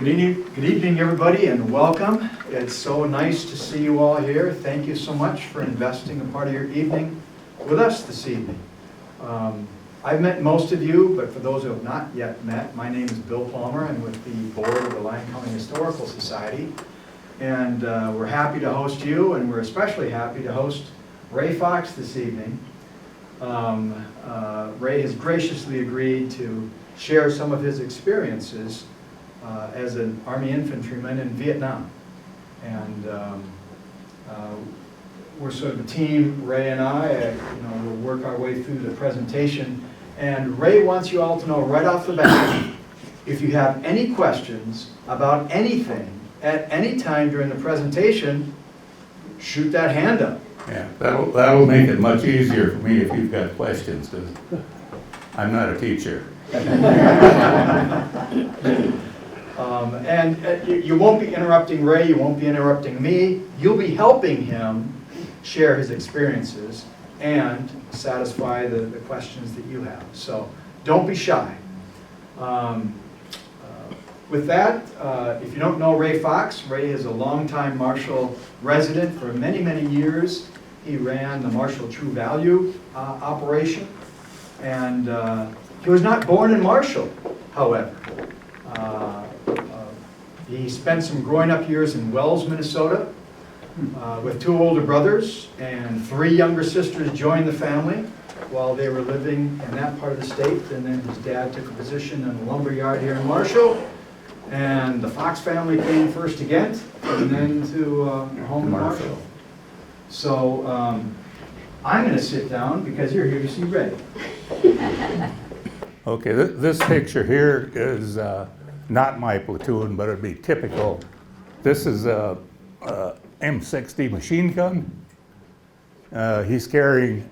Good evening, everybody, and welcome. It's so nice to see you all here. Thank you so much for investing a part of your evening with us this evening. I've met most of you, but for those who have not yet met, my name is Bill Palmer. I'm with the board of the Lyon County Historical Society, and we're happy to host you, and we're especially happy to host Ray Fox this evening. Ray has graciously agreed to share some of his experiences as an Army infantryman in Vietnam. And we're sort of a team, Ray and I, we'll work our way through the presentation. And Ray wants you all to know right off the bat, if you have any questions about anything at any time during the presentation, shoot that hand up. Yeah, that'll make it much easier for me if you've got questions, because I'm not a teacher. You won't be interrupting Ray, you won't be interrupting me. You'll be helping him share his experiences and satisfy the questions that you have. So don't be shy. With that, if you don't know Ray Fox, Ray is a longtime Marshall resident for many, many years. He ran the Marshall True Value operation. And he was not born in Marshall, however. He spent some growing up years in Wells, Minnesota, with two older brothers, and three younger sisters joined the family while they were living in that part of the state. And then his dad took a position in a lumber yard here in Marshall. And the Fox family came first to Ghent, and then to home in Marshall. So I'm going to sit down because you're here to see Ray. Okay, this picture here is not my platoon, but it'd be typical. This is a M60 machine gun. He's carrying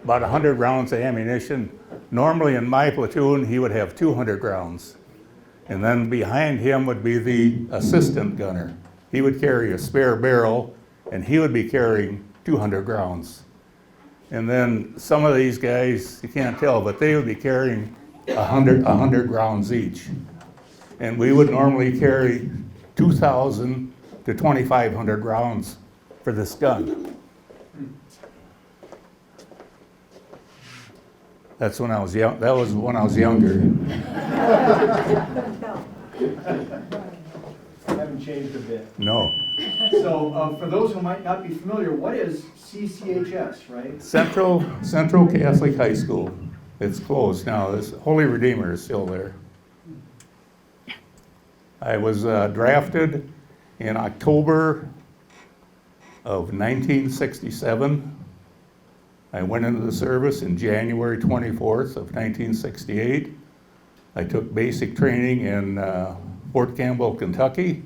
about 100 rounds of ammunition. Normally in my platoon, he would have 200 rounds. And then behind him would be the assistant gunner. He would carry a spare barrel, and he would be carrying 200 rounds. And then some of these guys, you can't tell, but they would be carrying 100 rounds each. And we would normally carry 2,000 to 2,500 rounds for this gun. That's when I was young. That was when I was younger. Haven't changed a bit. No. So for those who might not be familiar, what is CCHS, right? Central Catholic High School. It's closed now. This Holy Redeemer is still there. I was drafted in October of 1967. I went into the service in January 24th of 1968. I took basic training in Fort Campbell, Kentucky.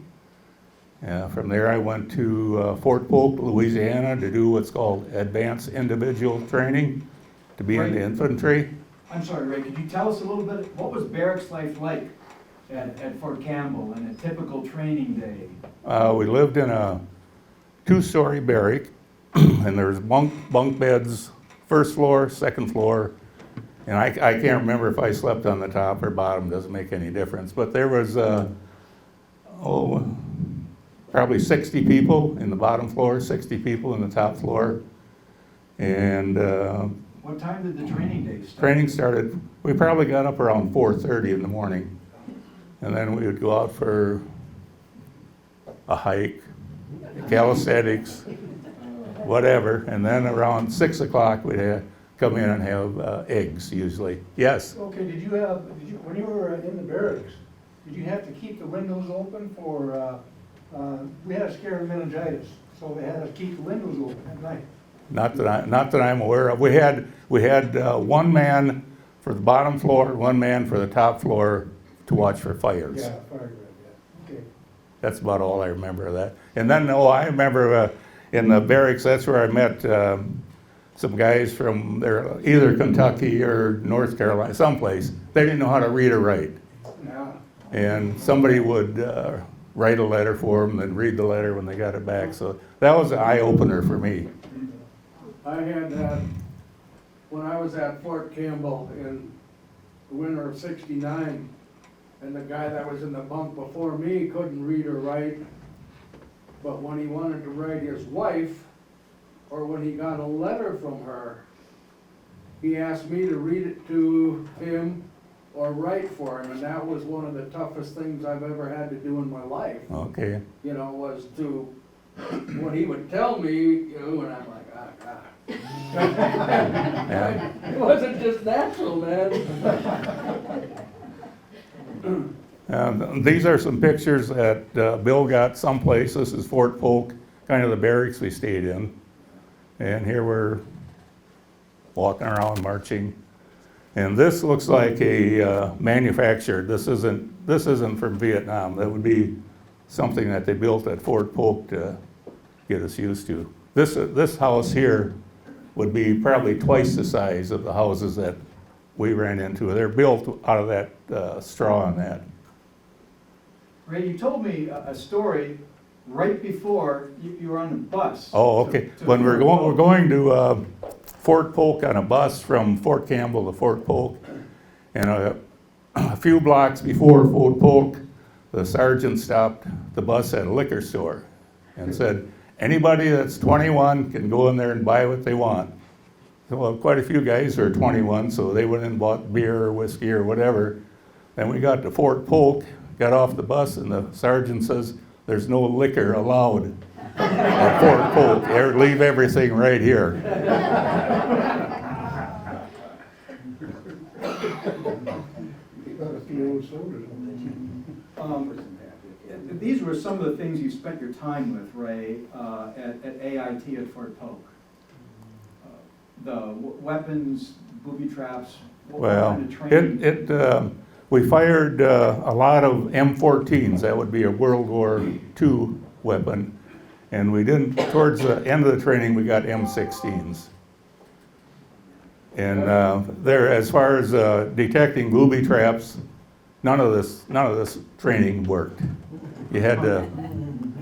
From there I went to Fort Polk, Louisiana to do what's called advanced individual training to be in the infantry. I'm sorry, Ray, could you tell us a little bit, what was barracks life like at Fort Campbell in a typical training day? We lived in a two-story barrack, and there's bunk beds, first floor, second floor, and I can't remember if I slept on the top or bottom, doesn't make any difference, but there was, probably 60 people in the bottom floor, 60 people in the top floor, and what time did the training day start? Training started, we probably got up around 4:30 in the morning, and then we would go out for a hike, calisthenics, whatever, and then around 6 o'clock we'd come in and have eggs usually. Yes? Okay, when you were in the barracks, did you have to keep the windows open for, we had a scare of meningitis, so they had to keep the windows open at night. Not that I'm aware of. We had one man for the bottom floor, one man for the top floor to watch for fires. Yeah, fire, yeah, okay. That's about all I remember of that. And then, I remember in the barracks, that's where I met some guys from either Kentucky or North Carolina, someplace. They didn't know how to read or write. Yeah. And somebody would write a letter for them and read the letter when they got it back. So that was an eye-opener for me. I had that when I was at Fort Campbell in the winter of '69. and the guy that was in the bunk before me couldn't read or write. But when he wanted to write his wife, or when he got a letter from her, he asked me to read it to him or write for him, and that was one of the toughest things I've ever had to do in my life. Okay. You know, was to, when he would tell me, you know, and I'm like, ah, God. Yeah. It wasn't just natural, man. These are some pictures that Bill got someplace. This is Fort Polk, kind of the barracks we stayed in. And here we're walking around marching. And this looks like a manufactured. This isn't from Vietnam. That would be something that they built at Fort Polk to get us used to. This house here would be probably twice the size of the houses that we ran into. They're built out of that straw and that. Ray, you told me a story right before you were on the bus. Oh, okay. When we're going to Fort Polk on a bus from Fort Campbell to Fort Polk, and a few blocks before Fort Polk, the sergeant stopped the bus at a liquor store and said, anybody that's 21 can go in there and buy what they want. Well, quite a few guys are 21, so they went and bought beer or whiskey or whatever. Then we got to Fort Polk, got off the bus, and the sergeant says, there's no liquor allowed at Fort Polk. Leave everything right here. These were some of the things you spent your time with, Ray, at AIT at Fort Polk. The weapons, booby traps, what Well, kind of training? we fired a lot of M14s. That would be a World War II weapon. And we didn't, towards the end of the training, we got M16s. And there, as far as detecting booby traps, none of this training worked. You had to,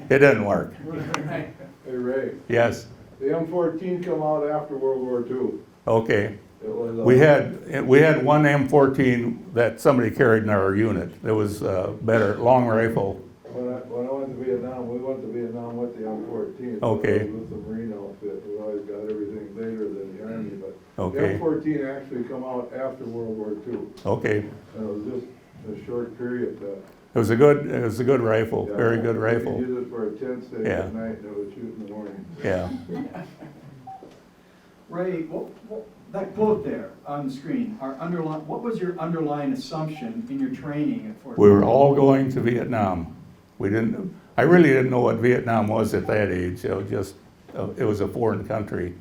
it didn't work. Hey Ray, Yes, the M14 come out after World War II. okay. It was, We had one M14 that somebody carried in our unit. It was better, long rifle. when I went to Vietnam, we went to Vietnam with the M14. Okay. It was the Marine outfit. We always got everything later than the Army, but Okay. the M14 actually come out after World War II. Okay. And it was just a short period. It was a good rifle, Yeah, very good we rifle. used it for a tent stay Yeah. at night and it would shoot in the morning. Yeah. Ray, that quote there on the screen, what was your underlying assumption in your training at Fort We were Polk? all going to Vietnam. I really didn't know what Vietnam was at that age. It was a foreign country.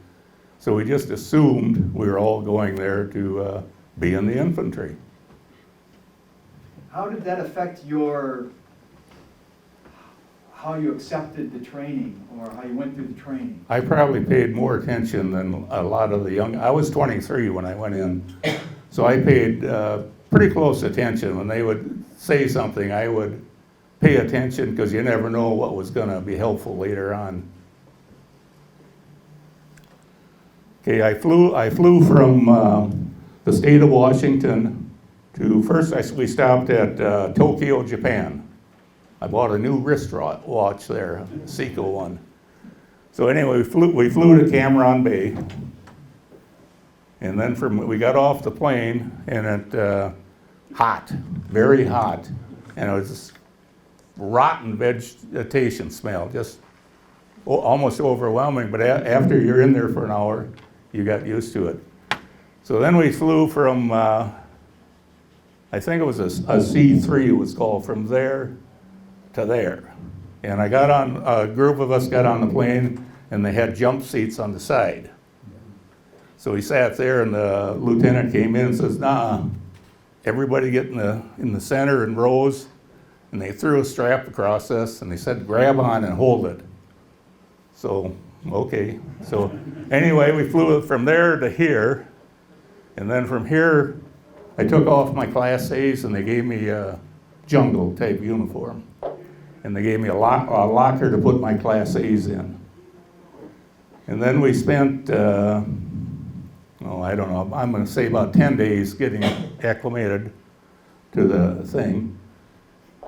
So we just assumed we were all going there to be in the infantry. How did that affect how you accepted the training or how you went through the training? I probably paid more attention than a lot of the young, I was 23 when I went in. So I paid pretty close attention. When they would say something, I would pay attention because you never know what was going to be helpful later on. Okay, I flew from the state of Washington to, we stopped at Tokyo, Japan. I bought a new wristwatch there, a Seiko one. So anyway, we flew to Cam Bay. And then we got off the plane and it hot, very hot. And it was this rotten vegetation smell, just almost overwhelming. But after you're in there for an hour, you got used to it. So then we flew from, I think it was a C3 it was called, from there to there. And a group of us got on the plane and they had jump seats on the side. So we sat there and the lieutenant came in and says, nah, everybody get in the center in rows. And they threw a strap across us and they said, grab on and hold it. So, okay. So anyway, we flew from there to here. And then from here, I took off my Class A's and they gave me a jungle type uniform. And they gave me a locker to put my Class A's in. And then we spent, I don't know, I'm going to say about 10 days getting acclimated to the thing.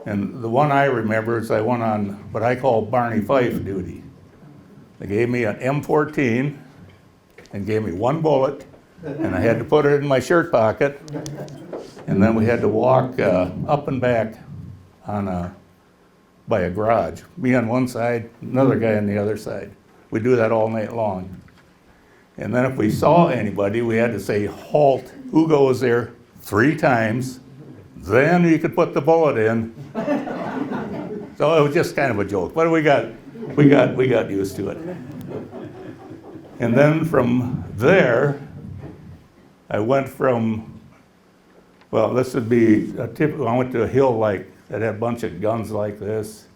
And the one I remember is I went on what I call Barney Fife duty. They gave me an M14 and gave me one bullet, and I had to put it in my shirt pocket. And then we had to walk up and back by a garage. Me on one side, another guy on the other side. We do that all night long. And then if we saw anybody, we had to say, halt, who goes there, 3 times. Then you could put the bullet in. So it was just kind of a joke, but we got used to it. And then from there, I went from, well, this would be a typical, I went to a hill like that had a bunch of guns like this.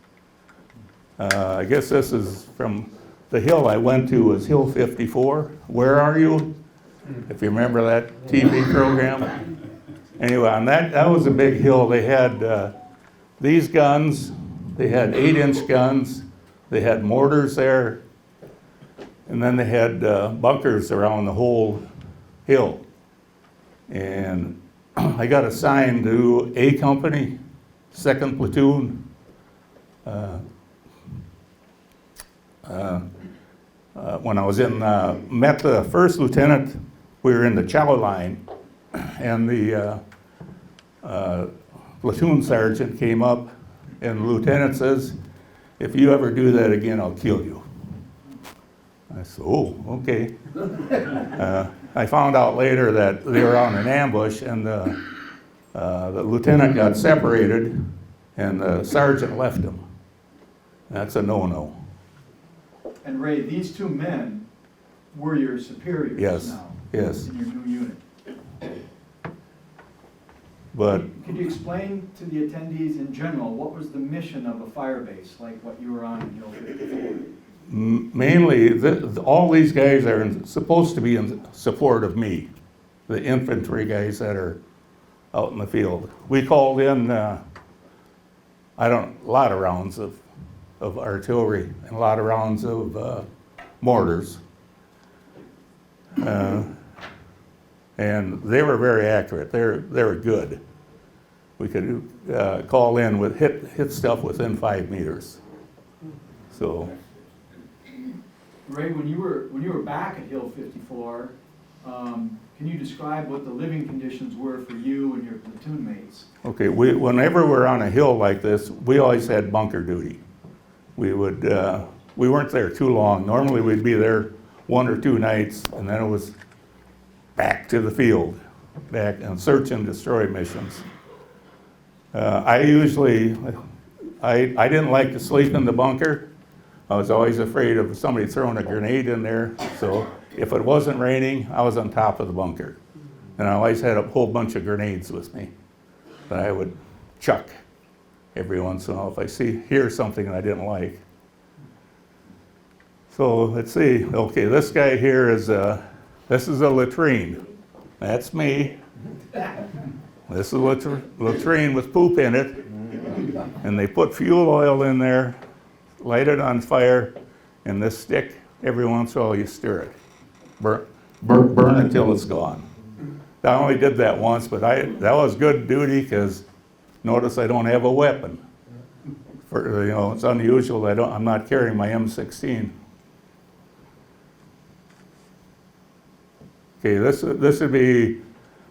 I guess this is from the hill I went to was Hill 54. Where Are You? If you remember that TV program. Anyway, on that was a big hill. They had these guns. They had 8-inch guns. They had mortars there. And then they had bunkers around the whole hill. And I got assigned to A Company, 2nd Platoon. When I was met the first lieutenant, we were in the chow line, and the platoon sergeant came up, and the lieutenant says, if you ever do that again, I'll kill you. I said, oh, okay. I found out later that they were on an ambush, and the lieutenant got separated, and the sergeant left him. That's a no-no. And Ray, these 2 men were your superiors Yes, now? yes. In your new unit? But Could you explain to the attendees in general, what was the mission of a fire base, like what you were on in Hill 54? mainly, all these guys are supposed to be in support of me, the infantry guys that are out in the field. We called in, a lot of rounds of artillery and a lot of rounds of mortars. And they were very accurate. They were good. We could call in with hit stuff within 5 meters. So. Ray, when you were back at Hill 54, can you describe what the living conditions were for you and your platoon mates? Okay, whenever we're on a hill like this, we always had bunker duty. We weren't there too long. Normally we'd be there 1 or 2 nights, and then it was back to the field, back and search and destroy missions. I didn't like to sleep in the bunker. I was always afraid of somebody throwing a grenade in there. So if it wasn't raining, I was on top of the bunker. And I always had a whole bunch of grenades with me that I would chuck every once in a while if I hear something I didn't like. So let's see. Okay, this guy here is this is a latrine. That's me. This is a latrine with poop in it. And they put fuel oil in there, light it on fire, and this stick, every once in a while you stir it. Burn it till it's gone. I only did that once, but that was good duty because notice I don't have a weapon. It's unusual. I'm not carrying my M16. Okay, this would be,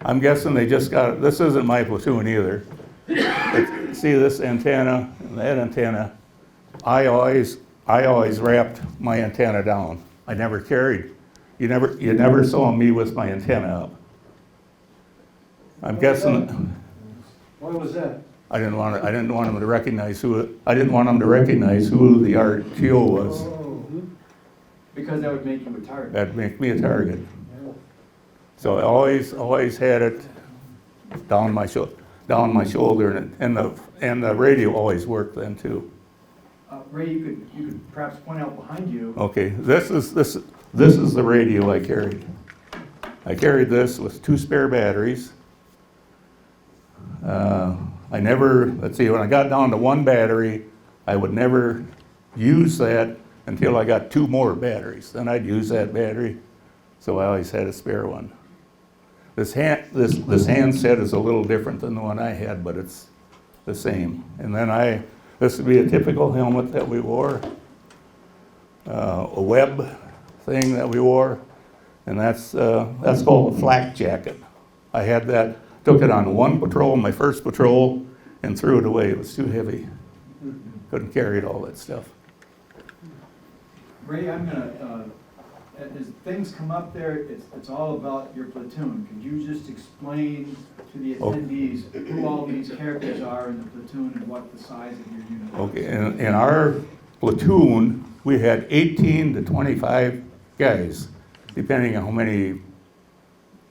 I'm guessing they just got, this isn't my platoon either. But see this antenna and that antenna? I always wrapped my antenna down. I never carried, you never saw me with my antenna up. I'm guessing, Why was that? I didn't want them to recognize who the RTO was. Because that would make you a target. That'd make me a target. So I always had it down my shoulder, and the radio always worked then too. Ray, you could perhaps point out behind you. Okay, this is the radio I carried. I carried this with 2 spare batteries. Let's see, when I got down to 1 battery, I would never use that until I got 2 more batteries. Then I'd use that battery, so I always had a spare one. This handset is a little different than the one I had, but it's the same. And then this would be a typical helmet that we wore, a web thing that we wore, and that's called a flak jacket. I had that, took it on one patrol, my first patrol, and threw it away. It was too heavy. Couldn't carry all that stuff. Ray, I'm gonna, as things come up there, it's all about your platoon. Could you just explain to the attendees who all these characters are in the platoon and what the size of your unit is? Okay, in our platoon, we had 18 to 25 guys, depending on how many.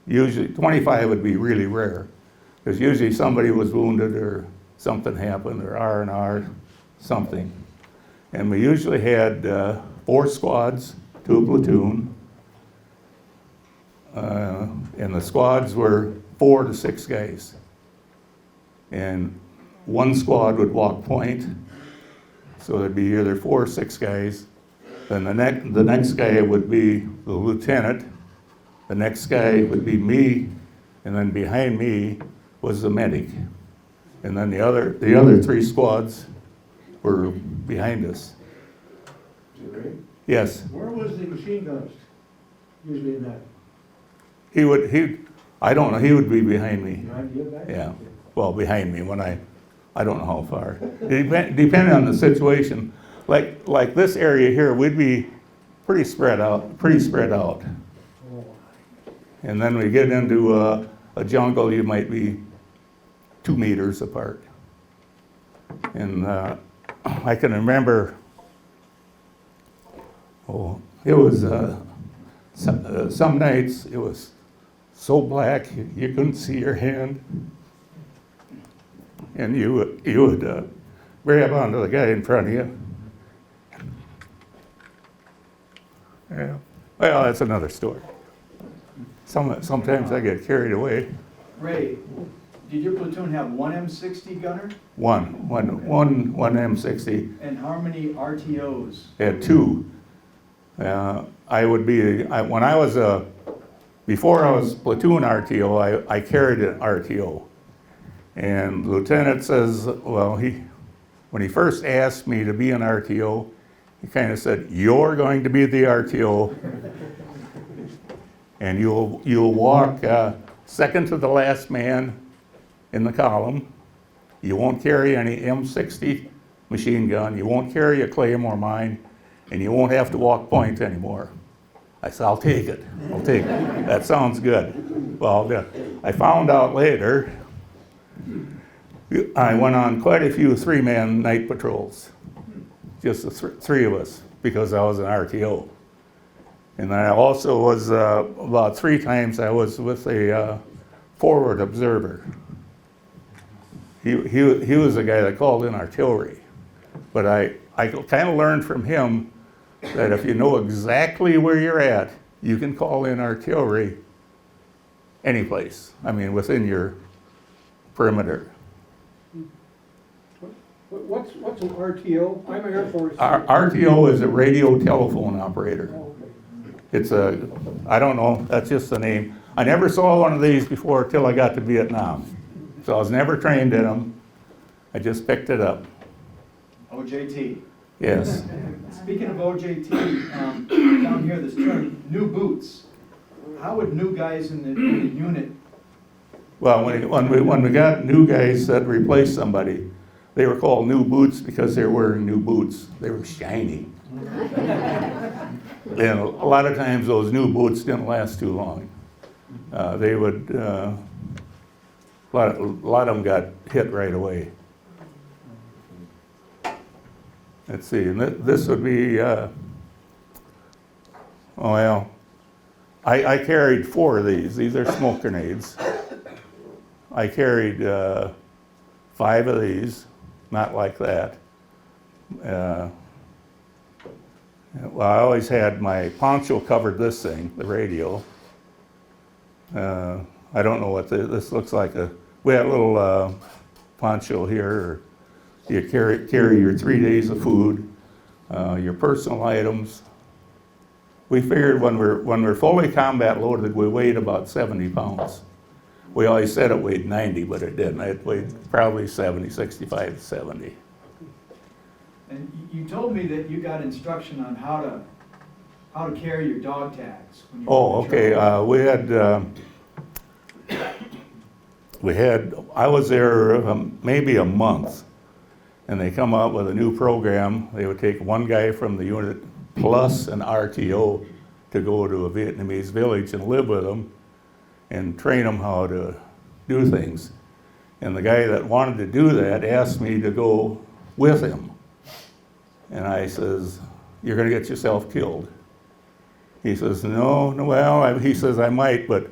Usually 25 would be really rare, because usually somebody was wounded or something happened, or R&R, something. And we usually had 4 squads to a platoon, and the squads were 4 to 6 guys. And one squad would walk point, so there'd be either 4 or 6 guys. Then the next guy would be the lieutenant, the next guy would be me, and then behind me was the medic. And then the other 3 squads were behind us. Yes, Where was the machine gunist usually in that? I don't know, he would be behind me. Behind you back? Yeah, well, behind me when I don't know how far. Depending on the situation. Like this area here, we'd be pretty spread out. Oh. And then we get into a jungle, you might be 2 meters apart. And I can remember, it was some nights it was so black you couldn't see your hand, and you would grab onto the guy in front of you. Yeah. Well, that's another story. Sometimes I get carried away. Ray, did your platoon have one M60 gunner? One M60. And how many RTOs? Had 2. Before I was platoon RTO, I carried an RTO. And the lieutenant says, well, when he first asked me to be an RTO, he kind of said, "You're going to be the RTO, and you'll walk second to the last man in the column. You won't carry any M60 machine gun. You won't carry a Claymore mine, and you won't have to walk point anymore." I said, I'll take it. That sounds good. Well, I found out later, I went on quite a few 3-man night patrols. Just the 3 of us, because I was an RTO. And I also was, about 3 times I was with a forward observer. He was the guy that called in artillery. But I kind of learned from him that if you know exactly where you're at, you can call in artillery any place. I mean, within your perimeter. What's an RTO? I'm an Air Force. RTO is a radio telephone operator. Oh, okay. It's I don't know, that's just the name. I never saw one of these before till I got to Vietnam. So I was never trained in them. I just picked it up. OJT. Yes. Speaking of OJT, down here, this term, new boots. How would new guys in the unit? Well, when we got new guys that replaced somebody, they were called new boots because they were wearing new boots. They were shiny. And a lot of times those new boots didn't last too long. They would, a lot of them got hit right away. Let's see, and this would be, well, I carried 4 of these. These are smoke grenades. I carried 5 of these, not like that. Well, I always had my poncho covered this thing, the radio. I don't know what this looks like. We had a little poncho here. You carry your 3 days of food, your personal items. We figured when we're fully combat loaded, we weighed about 70 pounds. We always said it weighed 90, but it didn't. It weighed probably 70, 65, 70. And you told me that you got instruction on how to carry your dog tags. When you were Oh, on patrol. okay, I was there maybe a month, and they come out with a new program. They would take one guy from the unit plus an RTO to go to a Vietnamese village and live with them and train them how to do things. And the guy that wanted to do that asked me to go with him. And I says, "You're gonna get yourself killed." He says, "No, well," he says, "I might, but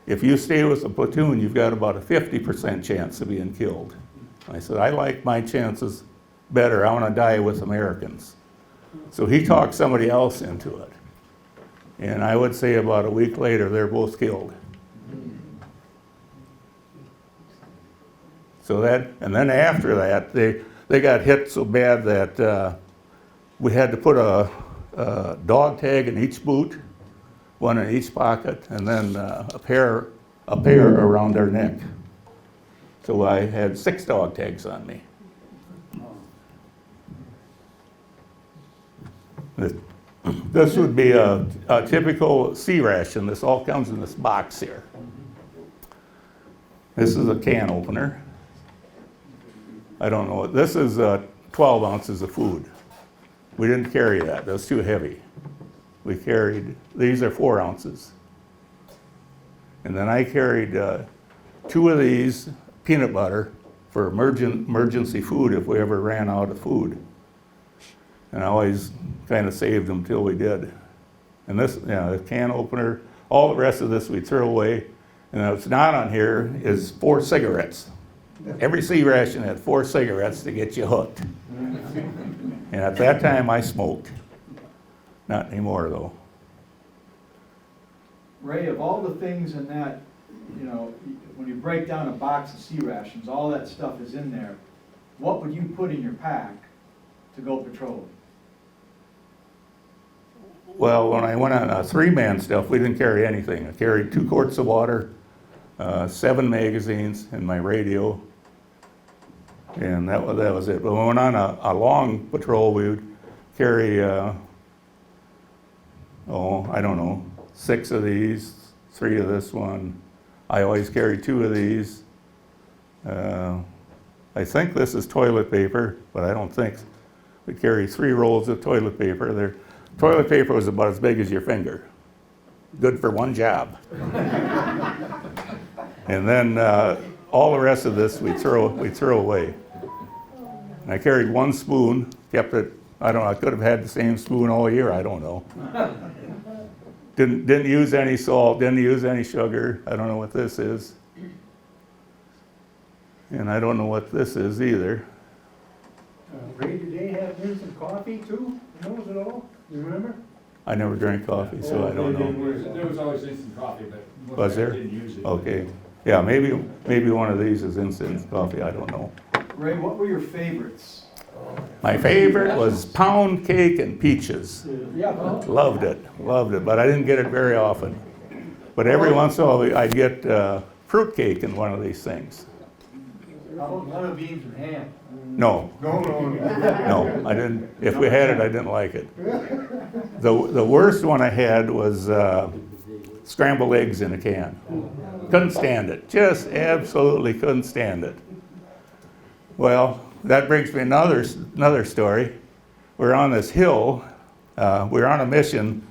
if you stay with the platoon, you've got about a 50% chance of being killed." I said, "I like my chances better. I want to die with Americans." So he talked somebody else into it. And I would say about a week later, they're both killed. So that, and then after that, they got hit so bad that we had to put a dog tag in each boot, one in each pocket, and then a pair around their neck. So I had 6 dog tags on me. This would be a typical C ration. This all comes in this box here. This is a can opener. I don't know, this is 12 ounces of food. We didn't carry that, that's too heavy. We carried, these are 4 ounces. And then I carried 2 of these peanut butter for emergency food if we ever ran out of food. And I always kind of saved them till we did. And this, the can opener, all the rest of this we throw away. And what's not on here is 4 cigarettes. Every C ration had 4 cigarettes to get you hooked. And at that time I smoked. Not anymore though. Ray, of all the things in that, when you break down a box of C rations, all that stuff is in there. What would you put in your pack to go patrolling? Well, when I went on a 3-man stuff, we didn't carry anything. I carried 2 quarts of water, 7 magazines, and my radio. And that was it. But when we went on a long patrol, we would carry, I don't know, 6 of these, 3 of this one. I always carry 2 of these. I think this is toilet paper, but I don't think. We carry 3 rolls of toilet paper. Toilet paper was about as big as your finger. Good for one job. And then all the rest of this we throw away. And I carried 1 spoon, kept it, I don't know, I could have had the same spoon all year, I don't know. Didn't use any salt, didn't use any sugar. I don't know what this is. And I don't know what this is either. Ray, did they have instant coffee too? You knows it all? You remember? I never drank coffee, so I don't know. There was always instant coffee, but Was there? didn't use it. Okay. Yeah, maybe one of these is instant coffee, I don't know. Ray, what were your favorites? My favorite was pound cake and peaches. Yeah. Loved it, but I didn't get it very often. But every once in a while, I'd get fruit cake in one of these things. How about lima beans and ham? No, no, I didn't. If we had it, I didn't like it. The worst one I had was scrambled eggs in a can. Couldn't stand it. Just absolutely couldn't stand it. Well, that brings me another story. We're on this hill. We were on a mission,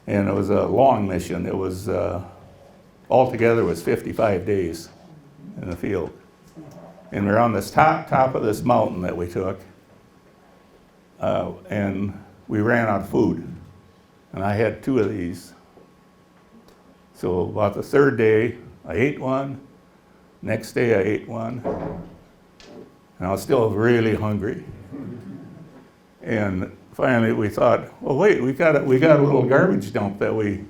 and it was a long mission. It was altogether was 55 days in the field. And we're on this top of this mountain that we took, and we ran out of food. And I had 2 of these. So about the 3rd day, I ate one. Next day, I ate one. And I was still really hungry. And finally, we thought, well, wait, we got a little garbage dump that we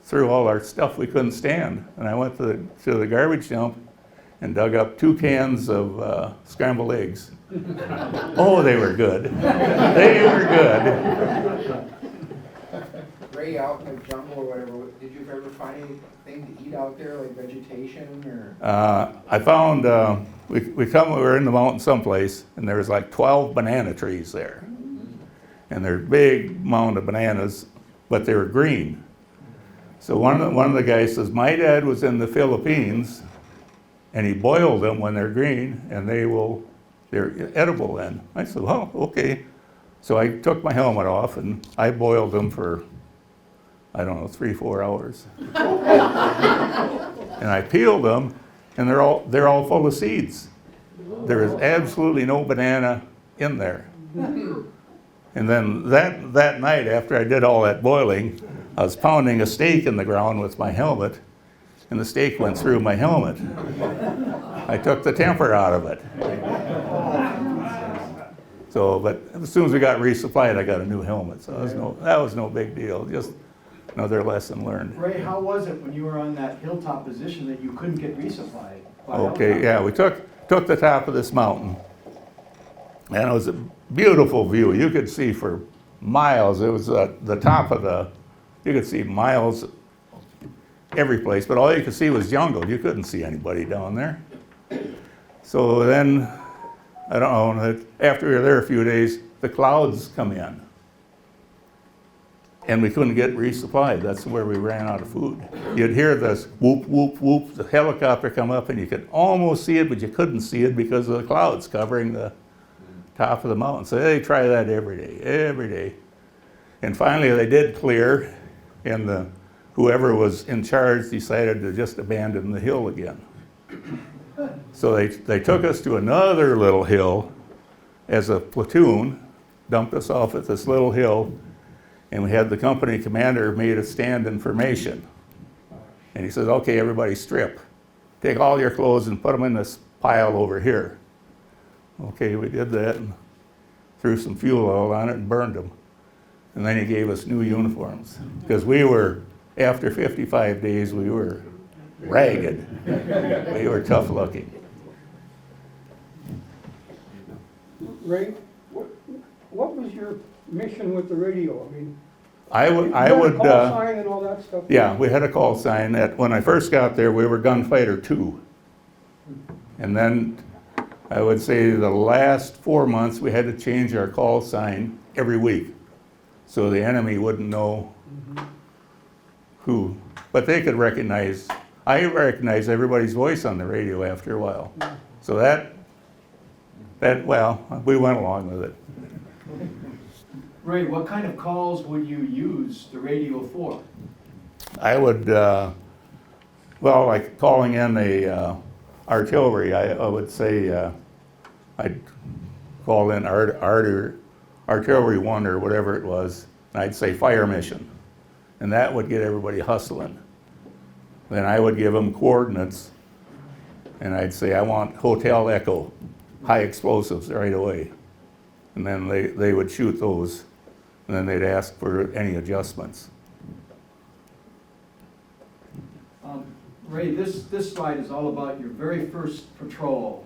threw all our stuff we couldn't stand. And I went to the garbage dump and dug up 2 cans of scrambled eggs. Oh, they were good. They were good. Ray, out in the jungle or whatever, Did you ever find anything to eat out there, like vegetation or? I found, we were in the mountains someplace, and there was like 12 banana trees there. And they're big mound of bananas, but they were green. So one of the guys says, my dad was in the Philippines, and he boiled them when they're green, and they're edible then. I said, well, okay. So I took my helmet off, and I boiled them for, I don't know, 3-4 hours. And I peeled them, and they're all full of seeds. There is absolutely no banana in there. And then that night, after I did all that boiling, I was pounding a stake in the ground with my helmet, and the stake went through my helmet. I took the temper out of it. So, but as soon as we got resupplied, I got a new helmet, so that was no big deal, just another lesson learned. Ray, how was it when you were on that hilltop position that you couldn't get resupplied? by Okay, helicopter? yeah, we took the top of this mountain, and it was a beautiful view. You could see for miles. It was the top of you could see miles every place, but all you could see was jungle. You couldn't see anybody down there. So then, I don't know, after we were there a few days, the clouds come in. And we couldn't get resupplied. That's where we ran out of food. You'd hear this whoop, whoop, whoop, the helicopter come up, and you could almost see it, but you couldn't see it because of the clouds covering the top of the mountain. So they try that every day. And finally they did clear, and whoever was in charge decided to just abandon the hill again. So they took us to another little hill as a platoon, dumped us off at this little hill, and we had the company commander made a stand in formation. And he says, okay, everybody strip. Take all your clothes and put them in this pile over here. Okay, we did that and threw some fuel oil on it and burned them. And then he gave us new uniforms. Because after 55 days, we were ragged. We were tough looking. Ray, what was your mission with the radio? I mean, I you would, had a call sign and all that stuff? yeah, we had a call sign. When I first got there, we were Gunfighter 2. And then I would say the last 4 months, we had to change our call sign every week. So the enemy wouldn't know who, but they could recognize, I recognized everybody's voice on the radio after a while. So well, we went along with it. Ray, what kind of calls would you use the radio for? I would, like calling in the artillery, I would say, I'd call in Artillery 1 or whatever it was, and I'd say fire mission. And that would get everybody hustling. Then I would give them coordinates, and I'd say, I want Hotel Echo, high explosives right away. And then they would shoot those, and then they'd ask for any adjustments. Ray, this slide is all about your very first patrol,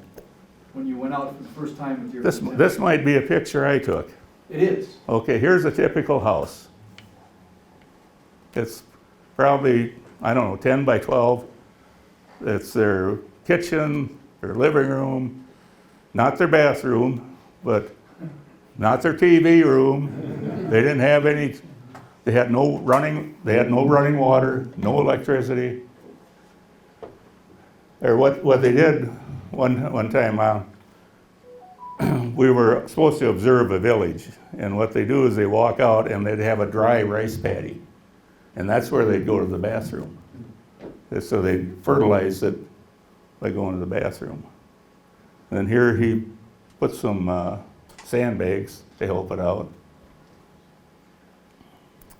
when you went out for the first time with your lieutenant. This might be a picture I took. It is. Okay, here's a typical house. It's probably, I don't know, 10 by 12. It's their kitchen, their living room, not their bathroom, but not their TV room. They didn't have any, they had no running water, no electricity. Or what they did one time, we were supposed to observe a village, and what they do is they walk out and they'd have a dry rice paddy, and that's where they'd go to the bathroom. So they'd fertilize it by going to the bathroom. And here he put some sandbags to help it out.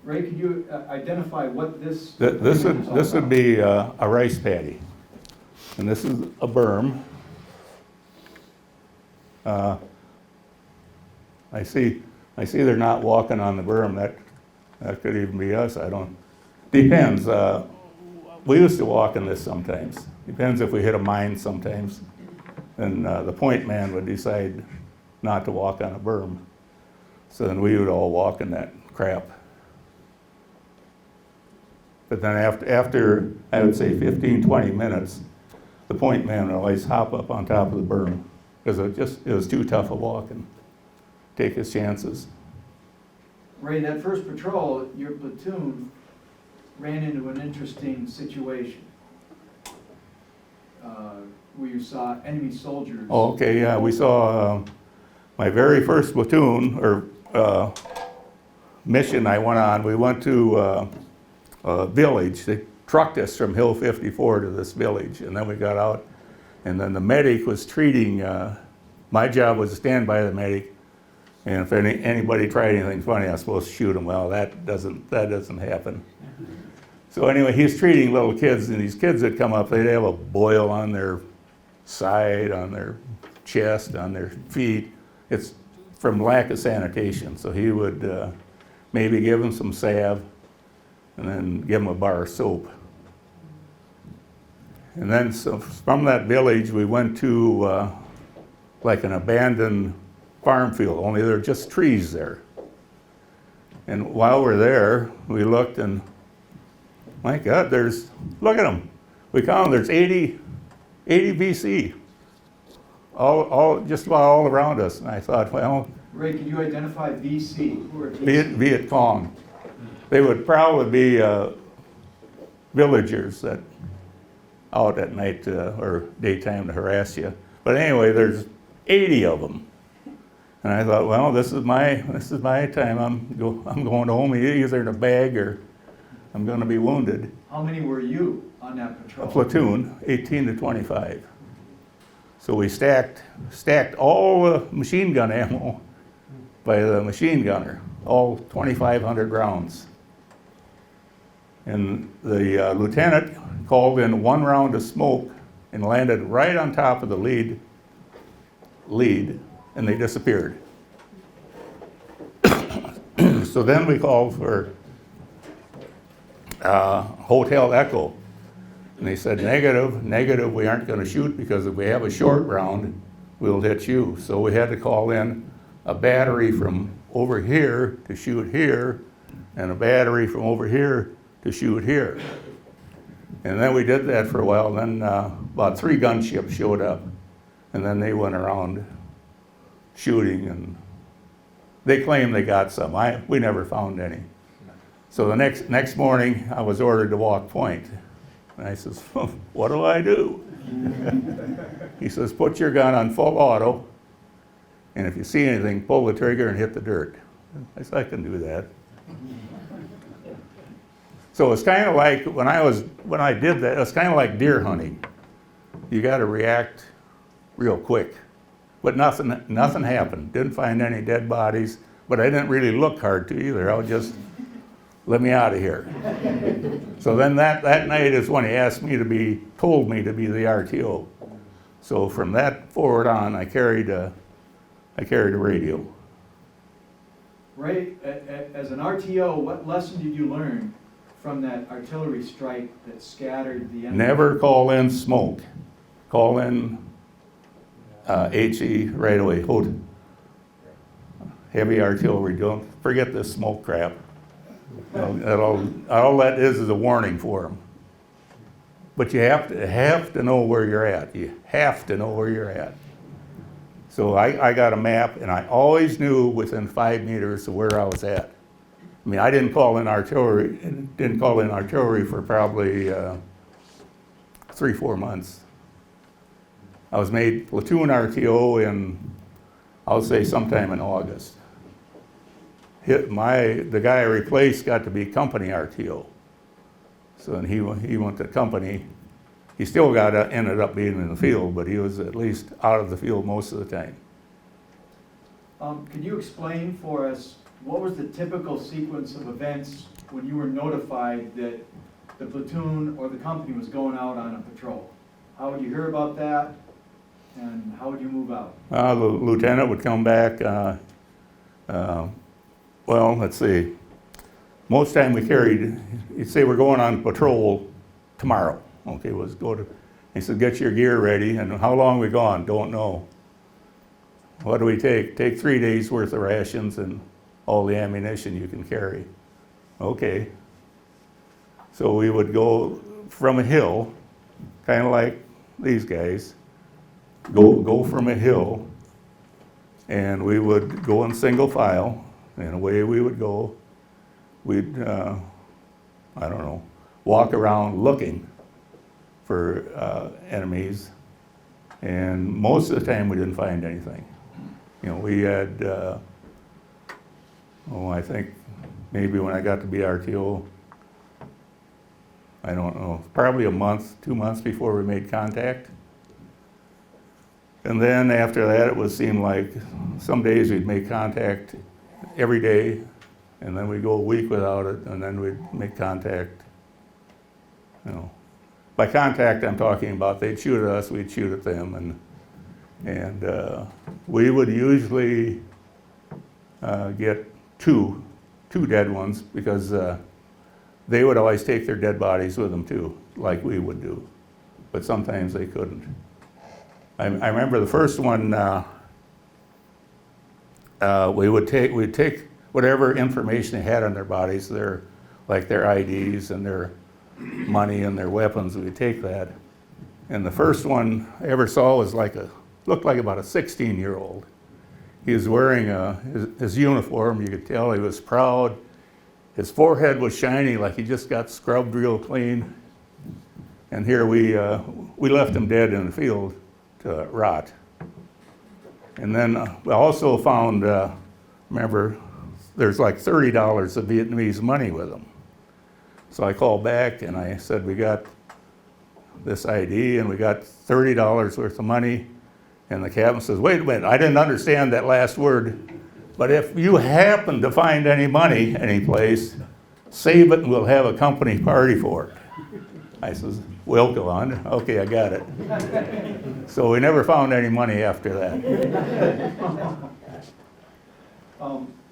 Ray, could you identify what this? This would be a rice paddy, and this is a berm. I see they're not walking on the berm. That could even be us. I don't. Depends. We used to walk in this sometimes. Depends if we hit a mine sometimes. And the point man would decide not to walk on a berm. So then we would all walk in that crap. But then after, I would say 15, 20 minutes, the point man would always hop up on top of the berm, because it was too tough a walk and take his chances. Ray, that first patrol, your platoon ran into an interesting situation. Where you saw enemy soldiers. Oh, okay, yeah, we saw, my very first platoon, or mission I went on, we went to a village. They trucked us from Hill 54 to this village, and then we got out, and then the medic was treating, my job was to stand by the medic, and if anybody tried anything funny, I was supposed to shoot them. Well, that doesn't happen. So anyway, he's treating little kids, and these kids that come up, they'd have a boil on their side, on their chest, on their feet. It's from lack of sanitation. So he would maybe give them some salve and then give them a bar of soap. And then so from that village, we went to like an abandoned farm field, only there were just trees there. And while we're there, we looked and, my God, look at them. We counted, there's 80 VC, just about all around us. And I thought, well, Ray, can you identify VC? Who are Viet Cong. They would probably be villagers that out at night or daytime to harass you. But anyway, there's 80 of them. And I thought, well, this is my time. I'm going home either in a bag or I'm going to be wounded. How many were you on that A patrol? platoon, 18 to 25. So we stacked all the machine gun ammo by the machine gunner, all 2,500 rounds. And the lieutenant called in one round of smoke and landed right on top of the lead, and they disappeared. So then we called for Hotel Echo. And they said, negative, we aren't going to shoot because if we have a short round, we'll hit you. So we had to call in a battery from over here to shoot here, and a battery from over here to shoot here. And then we did that for a while. Then about 3 gunships showed up, and then they went around shooting, and they claimed they got some. We never found any. So the next morning, I was ordered to walk point. And I says, what do I do? He says, put your gun on full auto, and if you see anything, pull the trigger and hit the dirt. I said, I can do that. So it's kind of like, when I did that, it's kind of like deer hunting. You got to react real quick. But nothing happened. Didn't find any dead bodies, but I didn't really look hard to either. I was just, let me out of here. So then that night is when he told me to be the RTO. So from that forward on, I carried a radio. Ray, as an RTO, what lesson did you learn from that artillery strike that scattered the enemy? Never call in smoke. Call in HE right away. Hold. Heavy artillery. Don't forget this smoke crap. All that is a warning for them. But you have to know where you're at. You have to know where you're at. So I got a map, and I always knew within 5 meters of where I was at. I mean, I didn't call in artillery for probably 3-4 months. I was made platoon RTO in, I'll say, sometime in August. The guy I replaced got to be company RTO. So then he went to company. He still ended up being in the field, but he was at least out of the field most of the time. Can you explain for us, what was the typical sequence of events when you were notified that the platoon or the company was going out on a patrol? How would you hear about that, and how would you move out? The lieutenant would come back. Well, let's see. Most time we carried, he'd say we're going on patrol tomorrow. Okay, let's go to, he said, get your gear ready, and how long we gone? Don't know. What do we take? Take 3 days worth of rations and all the ammunition you can carry. Okay. So we would go from a hill, kind of like these guys, go from a hill, and we would go in single file, and away we would go. We'd, I don't know, walk around looking for enemies, and most of the time we didn't find anything. You know, we had, I think maybe when I got to be RTO, I don't know, probably a month, 2 months before we made contact. And then after that, it would seem like some days we'd make contact every day, and then we'd go a week without it, and then we'd make contact. You know, by contact, I'm talking about they'd shoot at us, we'd shoot at them, and we would usually get two dead ones, because they would always take their dead bodies with them too, like we would do, but sometimes they couldn't. I remember the first one, we'd take whatever information they had on their bodies, like their IDs and their money and their weapons, we'd take that. And the first one I ever saw was looked like about a 16-year-old. He was wearing his uniform. You could tell he was proud. His forehead was shiny, like he just got scrubbed real clean. And here we left him dead in the field to rot. And then we also found, remember, there's like $30 of Vietnamese money with him. So I called back and I said, we got this ID and we got $30 worth of money. And the captain says, wait a minute, I didn't understand that last word, but if you happen to find any money anyplace, save it and we'll have a company party for it. I says, well, go on. Okay, I got it. So we never found any money after that.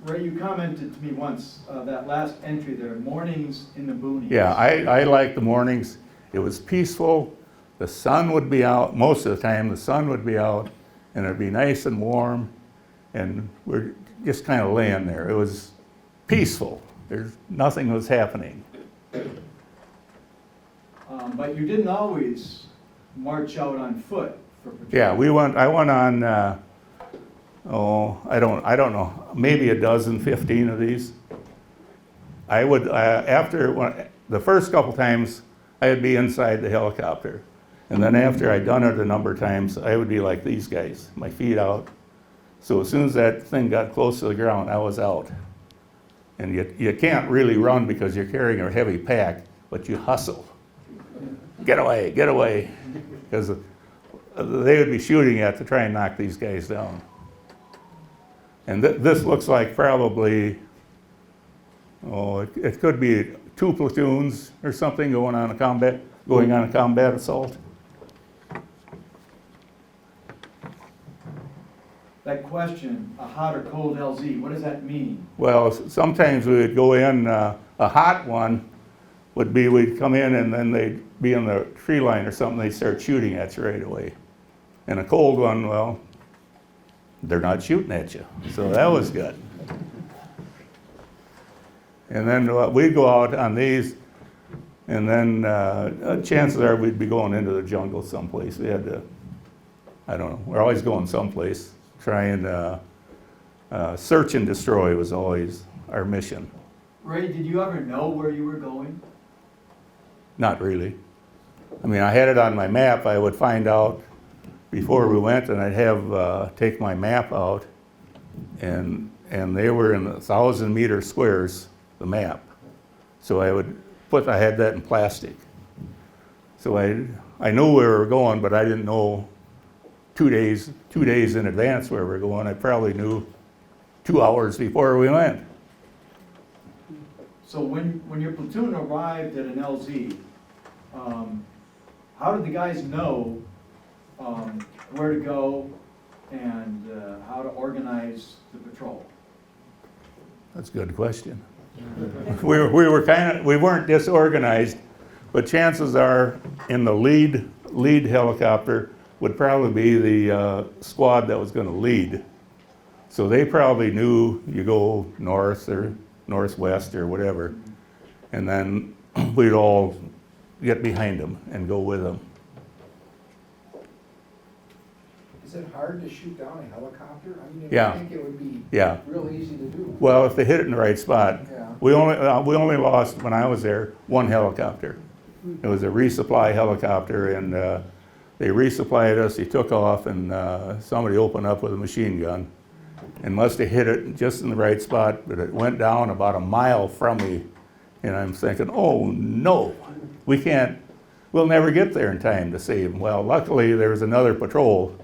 Ray, you commented to me once, that last entry there, mornings in the boonies. Yeah, I liked the mornings. It was peaceful. The sun would be out, most of the time the sun would be out, and it'd be nice and warm, and we're just kind of laying there. It was peaceful. Nothing was happening. But you didn't always march out on foot for patrol. Yeah, I went on, I don't know, maybe a dozen, 15 of these. I would, the first couple times, I would be inside the helicopter. And then after I'd done it a number of times, I would be like these guys, my feet out. So as soon as that thing got close to the ground, I was out. And you can't really run because you're carrying a heavy pack, but you hustle. Get away, get away. Because they would be shooting at to try and knock these guys down. And this looks like probably, it could be 2 platoons or something going on a combat assault. That question, a hot or cold LZ, what does that mean? Well, sometimes we would go in, a hot one would be we'd come in and then they'd be in the tree line or something, they'd start shooting at you right away. And a cold one, well, they're not shooting at you. So that was good. And then we'd go out on these, and then chances are we'd be going into the jungle someplace. We had to, I don't know, we're always going someplace. Try and search and destroy was always our mission. Ray, did you ever know where you were going? Not really. I mean, I had it on my map. I would find out before we went, and I'd have take my map out, and they were in 1,000-meter squares, the map. So I had that in plastic. So I knew where we were going, but I didn't know 2 days in advance where we were going. I probably knew 2 hours before we went. So when your platoon arrived at an LZ, how did the guys know where to go and how to organize the patrol? That's a good question. We weren't disorganized, but chances are in the lead helicopter would probably be the squad that was going to lead. So they probably knew you go north or northwest or whatever. And then we'd all get behind them and go with them. Is it hard to shoot down a helicopter? I mean, Yeah. I think it would be Yeah. real easy to do. Well, if they hit it in the right spot. Yeah. We only lost, when I was there, one helicopter. It was a resupply helicopter, and they resupplied us, he took off, and somebody opened up with a machine gun and must have hit it just in the right spot, but it went down about a mile from me. And I'm thinking, oh no, we'll never get there in time to save him. Well, luckily, there was another patrol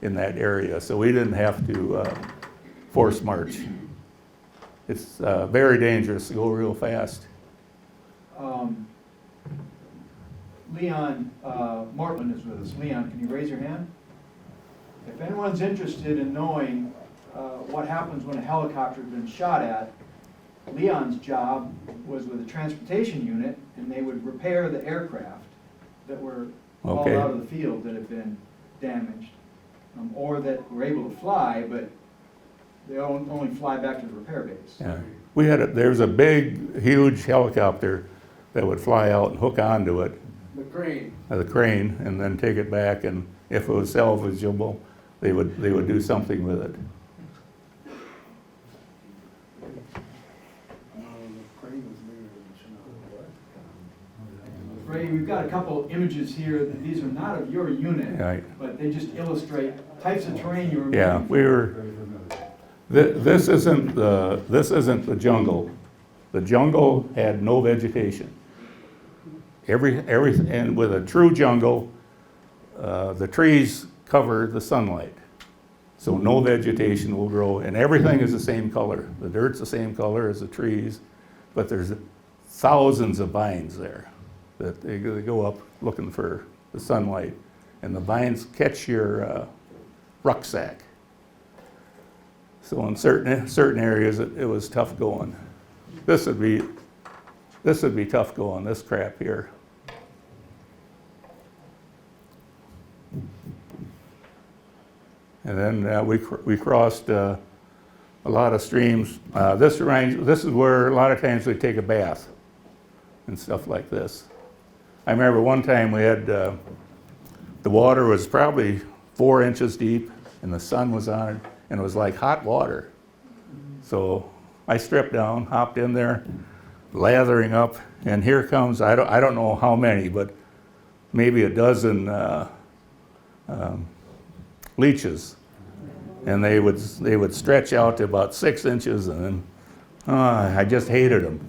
in that area, so we didn't have to force march. It's very dangerous to go real fast. Leon Mortland is with us. Leon, can you raise your hand? If anyone's interested in knowing what happens when a helicopter has been shot at, Leon's job was with a transportation unit, and they would repair the aircraft that were hauled Okay. out of the field that had been damaged, or that were able to fly, but they only fly back to the repair base. Yeah. There was a big, huge helicopter that would fly out and hook onto it, The crane. the crane, and then take it back, and if it was salvageable, they would do something with it. The crane was bigger than Chinook. Ray, we've got a couple images here. These are not of your unit, Right. but they just illustrate types of terrain you were Yeah, moving. we were, this isn't the jungle. The jungle had no vegetation. And with a true jungle, the trees cover the sunlight. So no vegetation will grow, and everything is the same color. The dirt's the same color as the trees, but there's thousands of vines there that they go up looking for the sunlight. And the vines catch your rucksack. So in certain areas, it was tough going. This would be tough going, this crap here. And then we crossed a lot of streams. This is where a lot of times we take a bath and stuff like this. I remember one time we had, the water was probably 4 inches deep, and the sun was on it, and it was like hot water. So I stripped down, hopped in there, lathering up, and here comes, I don't know how many, but maybe a dozen leeches. And they would stretch out to about 6 inches, and then I just hated them,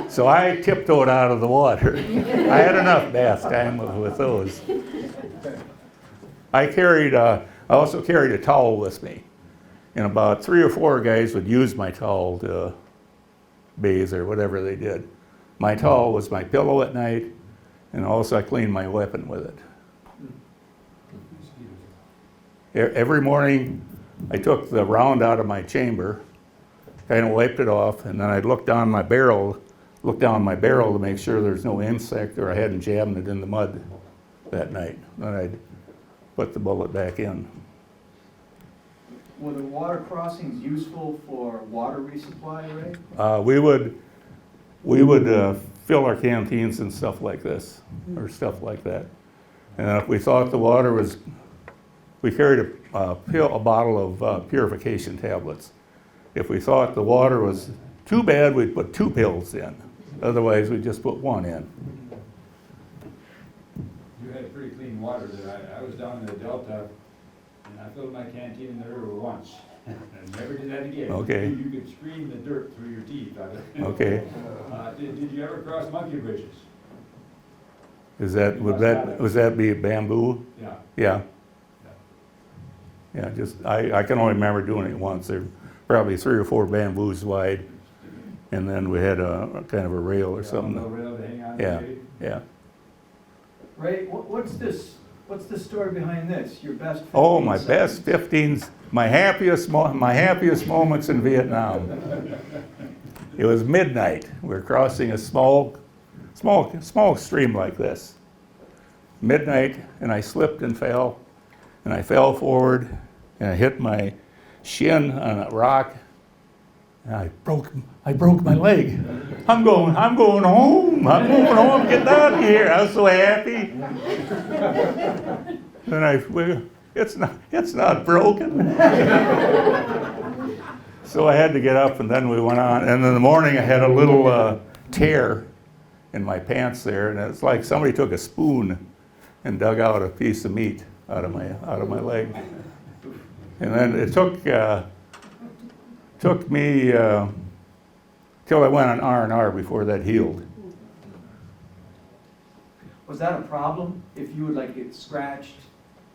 So I tiptoed out of the water. I had enough bath time with those. I also carried a towel with me, and about 3 or 4 guys would use my towel to bathe or whatever they did. My towel was my pillow at night, and also I cleaned my weapon with it. Every morning, I took the round out of my chamber, kind of wiped it off, and then I'd look down my barrel to make sure there's no insect or I hadn't jammed it in the mud that night. Then I'd put the bullet back in. Were the water crossings useful for water resupply, Ray? We would fill our canteens and stuff like this, or stuff like that. And if we thought the water was, we carried a bottle of purification tablets. If we thought the water was too bad, we'd put 2 pills in. Otherwise, we'd just put 1 in. You had pretty clean water there. I was down in the Delta, and I filled my canteen in the river once. And never did that again. Okay. You could scream the dirt through your teeth out of it. Okay. Did you ever cross monkey bridges? Would that be bamboo? Yeah. Yeah. Yeah, I can only remember doing it once. They're probably 3 or 4 bamboos wide, and then we had a kind of a rail or No something. rail to hang on Yeah, to. yeah. Ray, what's the story behind this? Your best 15 Oh, my seconds? best 15s, my happiest moments in Vietnam. It was midnight. We were crossing a small stream like this. Midnight, and I slipped and fell, and I fell forward, and I hit my shin on a rock, and I broke my leg. I'm going home. I'm going home, get out of here. I was so happy. Then it's not broken. So I had to get up, and then we went on. And in the morning, I had a little tear in my pants there, and it's like somebody took a spoon and dug out a piece of meat out of my leg. And then it took me till I went on R&R before that healed. Was that a problem if you would like get scratched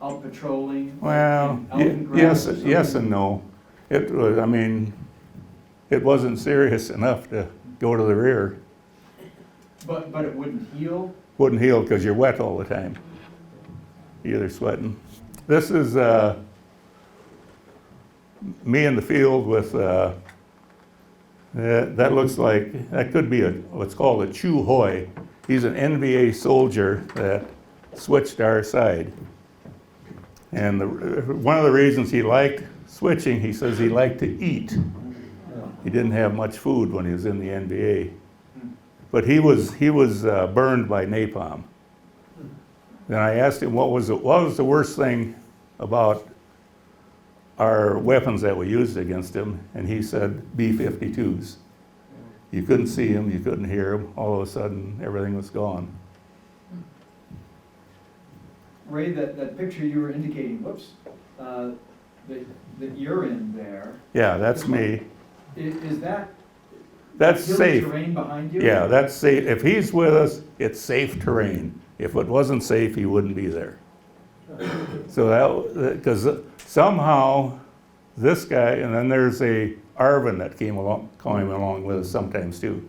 out patrolling? Well, in elephant grass or something? yes and no. It was, I mean, it wasn't serious enough to go to the rear. But it wouldn't heal? Wouldn't heal because you're wet all the time. You're sweating. This is me in the field with, that looks like, that could be what's called a Chu Hoi. He's an NVA soldier that switched our side. And one of the reasons he liked switching, he says he liked to eat. He didn't have much food when he was in the NVA. But he was burned by napalm. Then I asked him what was the worst thing about our weapons that we used against him, and he said B-52s. You couldn't see him, you couldn't hear him. All of a sudden, everything was gone. Ray, that picture you were indicating, whoops, that you're in there, Yeah, that's me. is that That's hilly safe. terrain behind you? Yeah, that's safe. If he's with us, it's safe terrain. If it wasn't safe, he wouldn't be there. So because somehow this guy, and then there's a Arvin that came along with us sometimes too.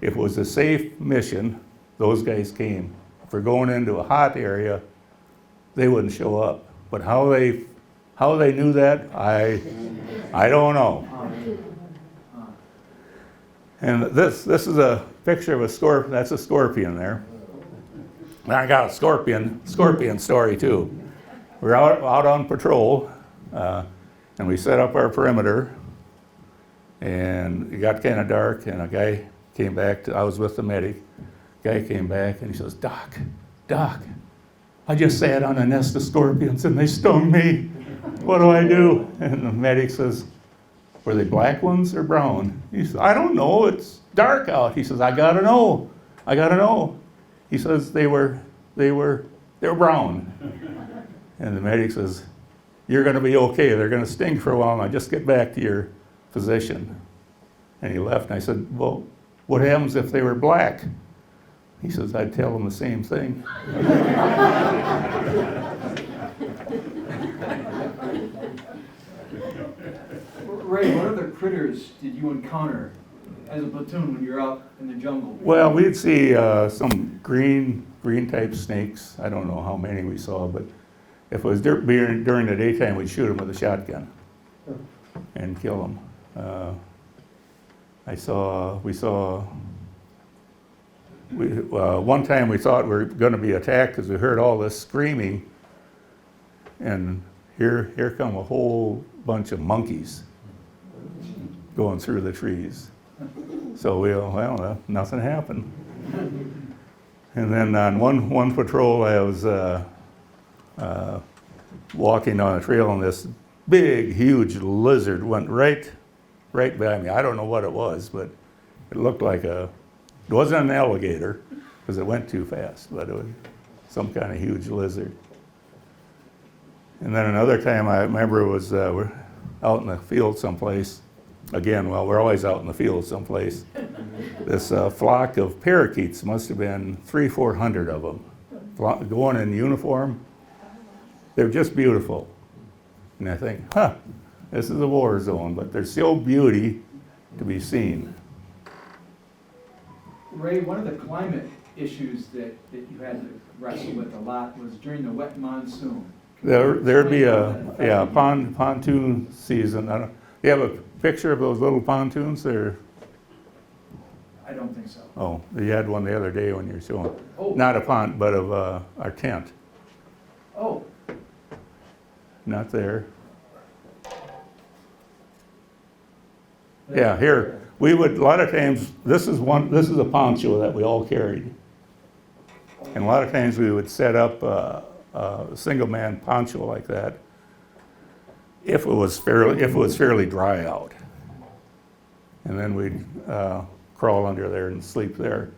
If it was a safe mission, those guys came. If we're going into a hot area, they wouldn't show up. But how they knew that, I don't know. And this is a picture of a scorpion. That's a scorpion there. And I got a scorpion story too. We're out on patrol, and we set up our perimeter, and it got kind of dark, and a guy came back. I was with the medic. Guy came back, and he says, Doc, I just sat on a nest of scorpions, and they stung me. What do I do? And the medic says, were they black ones or brown? He says, I don't know. It's dark out. He says, I gotta know. He says they were brown. And the medic says, you're gonna be okay. They're gonna sting for a while. Now just get back to your position. And he left. And I said, well, what happens if they were black? He says, I'd tell them the same thing. Ray, what other critters did you encounter as a platoon when you were out in the jungle? Well, we'd see some green type snakes. I don't know how many we saw, but if it was during the daytime, we'd shoot them with a shotgun and kill them. One time we thought we were going to be attacked because we heard all this screaming, and here come a whole bunch of monkeys going through the trees. So nothing happened. And then on one patrol, I was walking on a trail, and this big, huge lizard went right by me. I don't know what it was, but it looked like it wasn't an alligator because it went too fast, but it was some kind of huge lizard. And then another time I remember we're out in the field someplace. Again, well, we're always out in the field someplace. This flock of parakeets, must have been 300-400 of them, going in uniform. They're just beautiful. And I think, this is a war zone, but there's still beauty to be seen. Ray, one of the climate issues that you had to wrestle with a lot was during the wet monsoon. There'd be a pontoon season. You have a picture of those little pontoons there? I don't think so. Oh, you had one the other day when you were showing. Oh. Not a pont, but of our tent. Oh, Not there. Yeah, here. we would, a lot of times, this is a poncho that we all carried. And a lot of times we would set up a single man poncho like that if it was fairly dry out. And then we'd crawl under there and sleep there.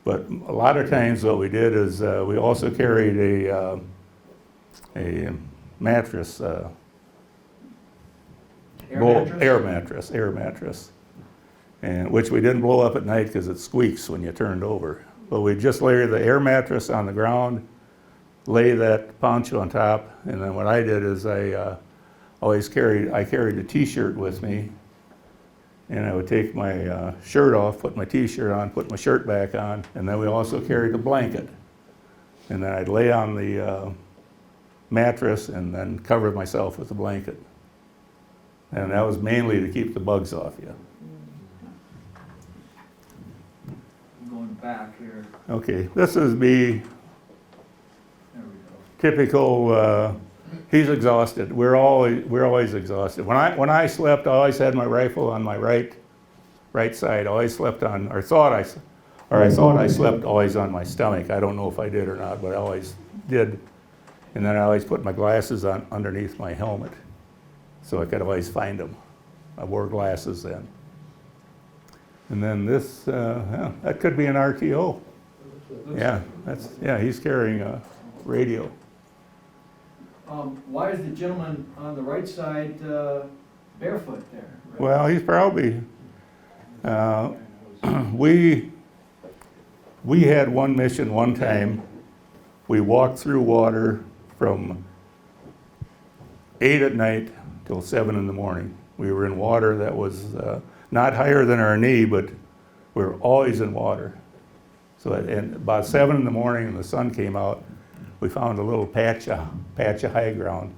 But a lot of times what we did is we also carried a mattress, air mattress, and which we didn't blow up at night because it squeaks when you turned over. But we just lay the air mattress on the ground, lay that poncho on top, and then what I did is I carried a t-shirt with me, and I would take my shirt off, put my t-shirt on, put my shirt back on, and then we also carried a blanket. And then I'd lay on the mattress and then cover myself with the blanket. And that was mainly to keep the bugs off you. Going back here, Okay, this is me, there we go. typical, he's exhausted. We're always exhausted. When I slept, I always had my rifle on my right side. I always slept on, I thought I slept always on my stomach. I don't know if I did or not, but I always did. And then I always put my glasses on underneath my helmet, so I could always find them. I wore glasses then. And then this, that could be an RTO. Yeah, he's carrying a radio. Why is the gentleman on the right side barefoot there? Well, he's probably, we had one mission one time. We walked through water from 8 at night till 7 in the morning. We were in water that was not higher than our knee, but we were always in water. So and about 7 in the morning, when the sun came out, we found a little patch of high ground,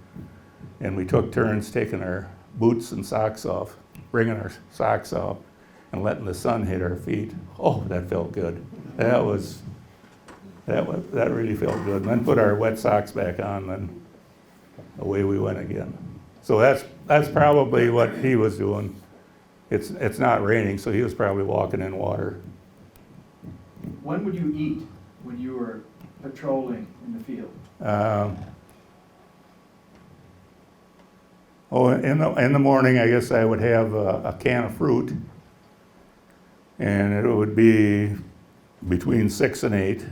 and we took turns taking our boots and socks off, bringing our socks off, and letting the sun hit our feet. Oh, that felt good. That really felt good. And then put our wet socks back on, and away we went again. So that's probably what he was doing. It's not raining, so he was probably walking in water. When would you eat when you were patrolling in the field? In the morning, I guess I would have a can of fruit, and it would be between 6 and 8.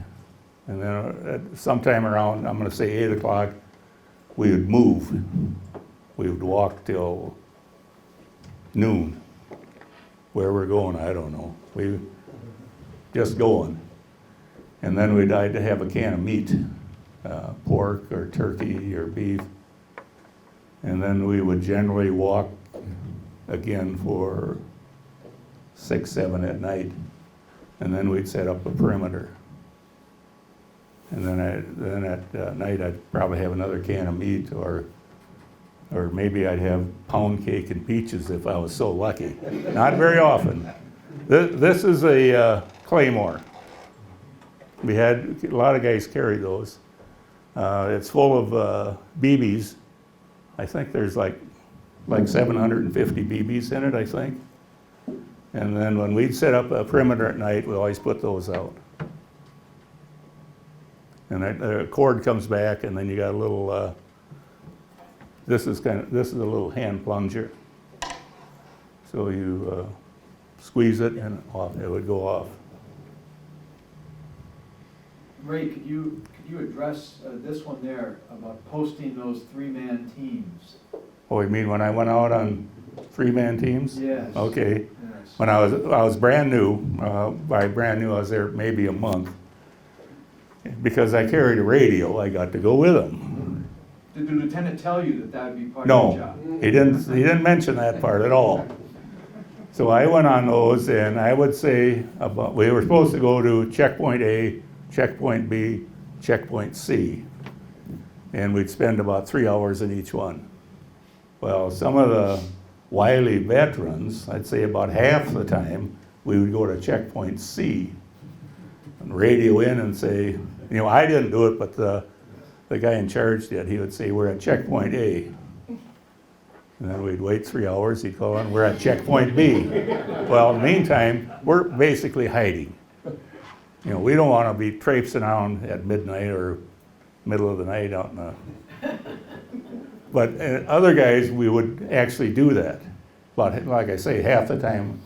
And then at sometime around, I'm going to say 8 o'clock, we would move. We would walk till noon. Where we're going, I don't know. We just going. And then we'd like to have a can of meat, pork or turkey or beef. And then we would generally walk again for 6, 7 at night. And then we'd set up a perimeter. And then at night I'd probably have another can of meat, or maybe I'd have pound cake and peaches if I was so lucky. Not very often. This is a Claymore. We had a lot of guys carry those. It's full of BBs. I think there's like 750 BBs in it, I think. And then when we'd set up a perimeter at night, we always put those out. And the cord comes back, and then you got a little. This is a little hand plunger. So you squeeze it, and it would go off. Ray, could you address this one there about posting those 3-man teams? Oh, you mean when I went out on 3-man teams? Yes. Okay. Yes. When I was brand new, by brand new I was there maybe a month. Because I carried a radio, I got to go with them. Did the lieutenant tell you that would be part of the job? No, he didn't mention that part at all. So I went on those, and I would say we were supposed to go to checkpoint A, checkpoint B, checkpoint C. And we'd spend about 3 hours in each one. Well, some of the wily veterans, I'd say about half the time, we would go to checkpoint C and radio in and say, I didn't do it, but the guy in charge did. He would say, we're at checkpoint A. And then we'd wait 3 hours, he'd call in, we're at checkpoint B. Well, in the meantime, we're basically hiding. You know, we don't want to be traipsing around at midnight or middle of the night out in the... But other guys, we would actually do that. But like I say, half the time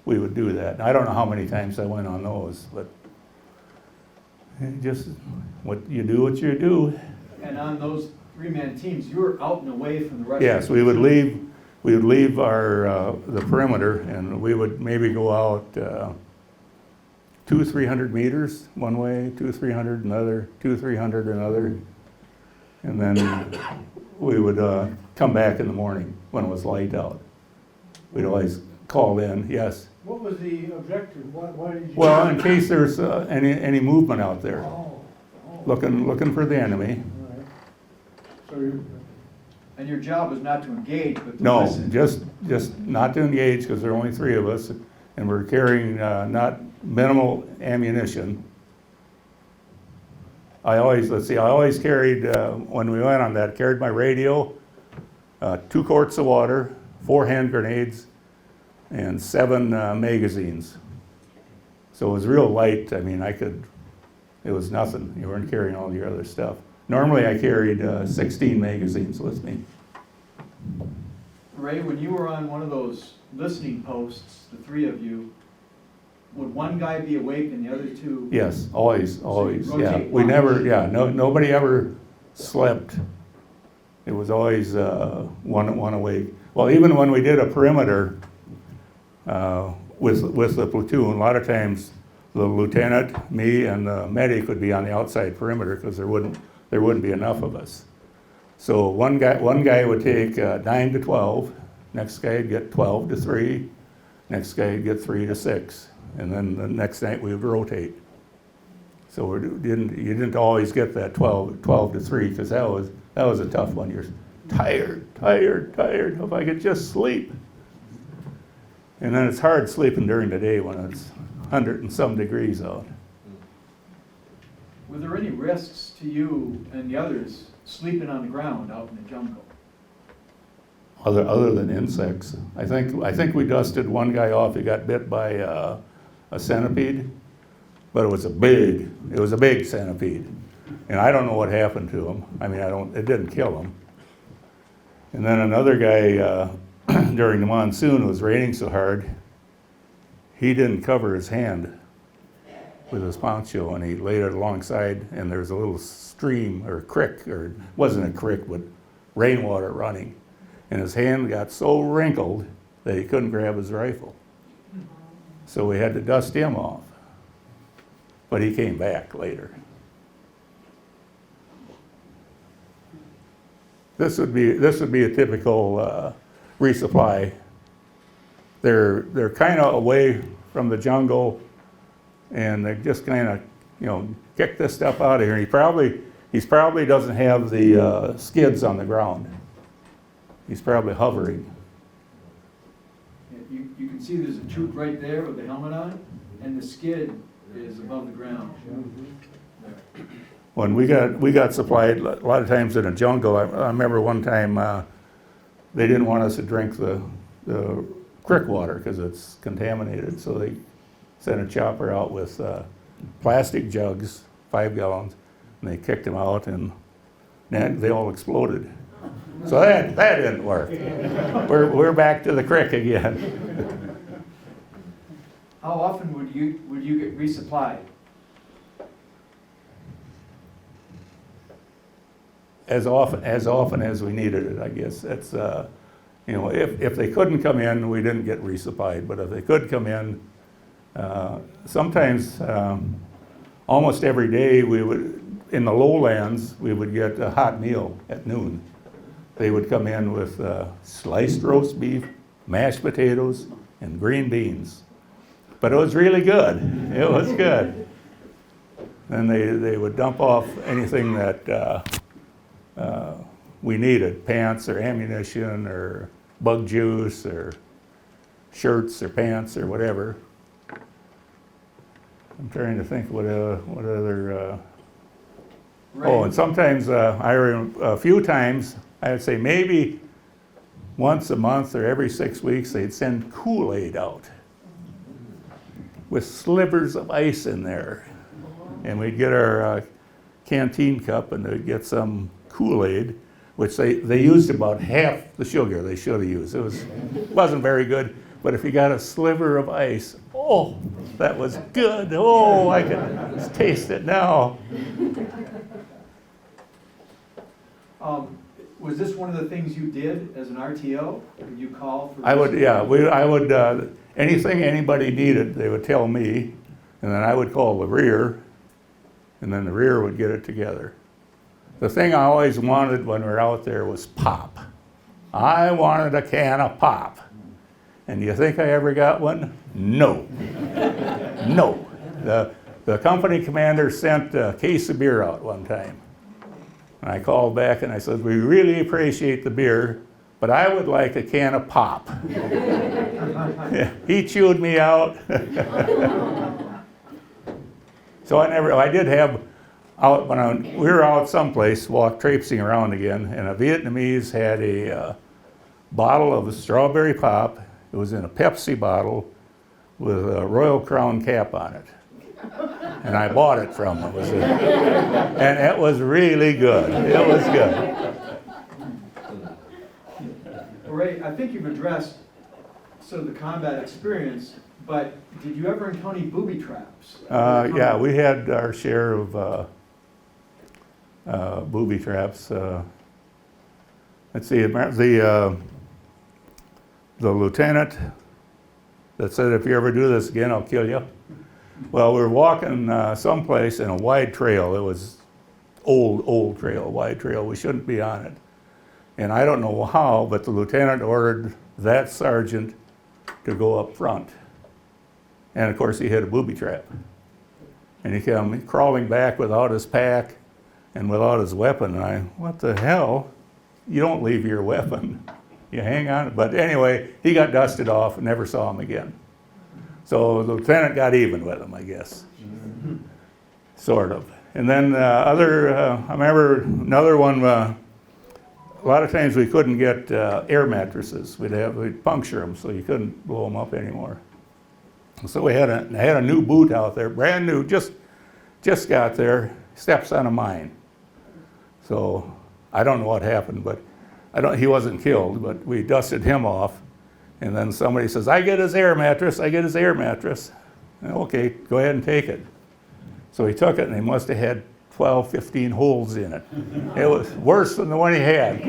we would do that. I don't know how many times I went on those, but just what you do. And on those three-man teams, you were out and away from the rest of Yes, the we would leave our, the perimeter, and we would maybe go out 200-300 meters one way, 200-300 another, 200-300 another. And then we would come back in the morning when it was light out. We'd always call in, yes. What was the objective? Why did you? Well, in case there's any movement out there, Oh, oh, looking for the enemy. all right. So you, And your job was not to engage, but to No, listen. just not to engage, because there are only 3 of us, and we're carrying not minimal ammunition. I always carried, when we went on that, carried my radio, 2 quarts of water, 4 hand grenades, and 7 magazines. So it was real light. I mean, it was nothing. You weren't carrying all your other stuff. Normally I carried 16 magazines with me. Ray, when you were on one of those listening posts, the 3 of you, would one guy be awake and the other 2? Yes, always, So you yeah. rotate We one. never, nobody ever slept. It was always one awake. Well, even when we did a perimeter with the platoon, a lot of times the lieutenant, me, and the medic would be on the outside perimeter because there wouldn't be enough of us. So one guy would take 9 to 12, next guy would get 12 to 3, next guy would get 3 to 6, and then the next night we would rotate. So you didn't always get that 12 to 3 because that was a tough one. You're tired. If I could just sleep. And then it's hard sleeping during the day when it's 100 and some degrees out. Were there any risks to you and the others sleeping on the ground out in the jungle? Other than insects, I think we dusted one guy off. He got bit by a centipede, but it was a big centipede, and I don't know what happened to him. I mean, it didn't kill him. And then another guy during the monsoon, it was raining so hard, he didn't cover his hand with his poncho, and he laid it alongside, and there's a little stream or creek, or it wasn't a creek, but rainwater running. And his hand got so wrinkled that he couldn't grab his rifle. So we had to dust him off. But he came back later. This would be a typical resupply. They're kind of away from the jungle, and they just kind of kick this stuff out of here. He probably doesn't have the skids on the ground. He's probably hovering. You can see there's a troop right there with the helmet on, and the skid is above the ground. When we got supplied a lot of times in a jungle, I remember one time they didn't want us to drink the creek water because it's contaminated, so they sent a chopper out with plastic jugs, 5 gallons, and they kicked them out, and they all exploded. So that didn't work. We're back to the creek again. How often would you get resupplied? As often as we needed it, I guess. That's if they couldn't come in, we didn't get resupplied. But if they could come in, sometimes almost every day in the lowlands we would get a hot meal at noon. They would come in with sliced roast beef, mashed potatoes, and green beans. But it was really good. It was good. And they would dump off anything that we needed, pants or ammunition or bug juice or shirts or pants or whatever. I'm trying to think what other... Ray, Oh, and sometimes, a few times, I would say maybe once a month or every 6 weeks, they'd send Kool-Aid out with slivers of ice in there. And we'd get our canteen cup and they'd get some Kool-Aid, which they used about half the sugar they should have used. Wasn't very good, but if you got a sliver of ice, oh, that was good. Oh, I can taste it now. Was this one of the things you did as an RTO? Would you call for? I would, anything anybody needed, they would tell me, and then I would call the rear, and then the rear would get it together. The thing I always wanted when we were out there was pop. I wanted a can of pop. And do you think I ever got one? No. No. The company commander sent a case of beer out one time. And I called back and I said, we really appreciate the beer, but I would like a can of pop. He chewed me out. So I did have, out when we were out someplace, traipsing around again, and a Vietnamese had a bottle of strawberry pop. It was in a Pepsi bottle with a Royal Crown cap on it. And I bought it from him. And it was really good. It was good. Ray, I think you've addressed sort of the combat experience, but did you ever encounter booby traps? Yeah, we had our share of booby traps. Let's see, the lieutenant that said, if you ever do this again, I'll kill you. Well, we were walking someplace in a wide trail. It was old trail, wide trail. We shouldn't be on it. And I don't know how, but the lieutenant ordered that sergeant to go up front. And of course, he hit a booby trap. And he came crawling back without his pack and without his weapon. And what the hell? You don't leave your weapon. You hang on. But anyway, he got dusted off and never saw him again. So the lieutenant got even with him, I guess. Sort of. And then I remember another one, a lot of times we couldn't get air mattresses. We'd puncture them so you couldn't blow them up anymore. So we had a new boot out there, brand new, just got there, steps on a mine. So I don't know what happened, but he wasn't killed, but we dusted him off. And then somebody says, I get his air mattress, I get his air mattress. And, okay, go ahead and take it. So he took it and he must have had 12, 15 holes in it. It was worse than the one he had.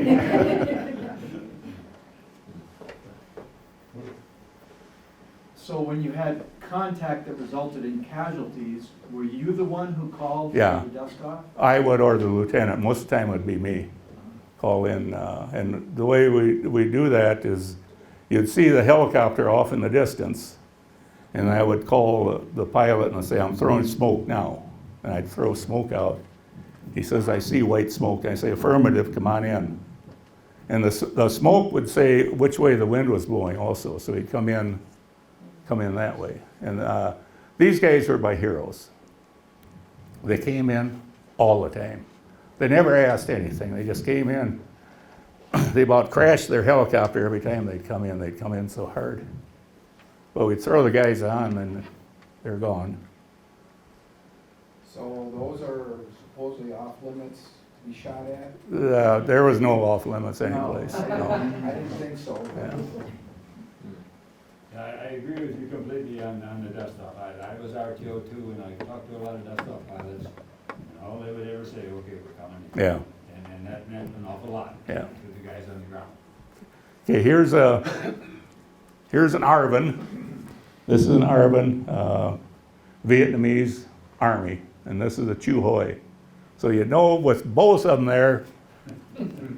So when you had contact that resulted in casualties, were you the one who called Yeah. for the dust off? I would, or the lieutenant. Most of the time it would be me. Call in. And the way we do that is you'd see the helicopter off in the distance, and I would call the pilot and I'd say, I'm throwing smoke now. And I'd throw smoke out. He says, I see white smoke. I say, affirmative, come on in. And the smoke would say which way the wind was blowing also, so he'd come in that way. And these guys were my heroes. They came in all the time. They never asked anything. They just came in. They about crashed their helicopter every time they'd come in. They'd come in so hard. But we'd throw the guys on and they're gone. So those are supposedly off limits to be shot at? There was no off limits anyplace. No, No. I didn't think so. Yeah. I agree with you completely on the dust off. I was RTO too, and I talked to a lot of dust off pilots, and all they would ever say, okay, we're coming in. Yeah. And that meant an awful lot Yeah. to the guys on the ground. Okay, here's an ARVN. This is an ARVN, Vietnamese Army, and this is a Chu Hoi. So you know with both of them there,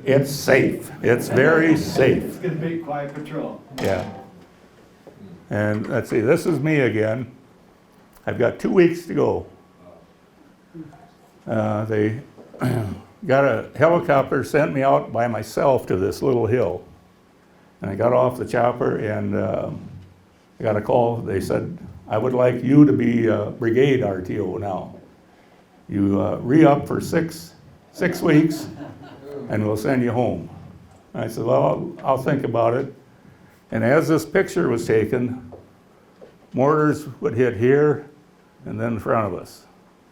it's safe. It's very safe. It's gonna be a quiet patrol. Yeah. And let's see, this is me again. I've got 2 weeks to go. They got a helicopter, sent me out by myself to this little hill. And I got off the chopper and I got a call. They said, I would like you to be brigade RTO now. You re-up for six weeks and we'll send you home. I said, well, I'll think about it. And as this picture was taken, mortars would hit here and then in front of us.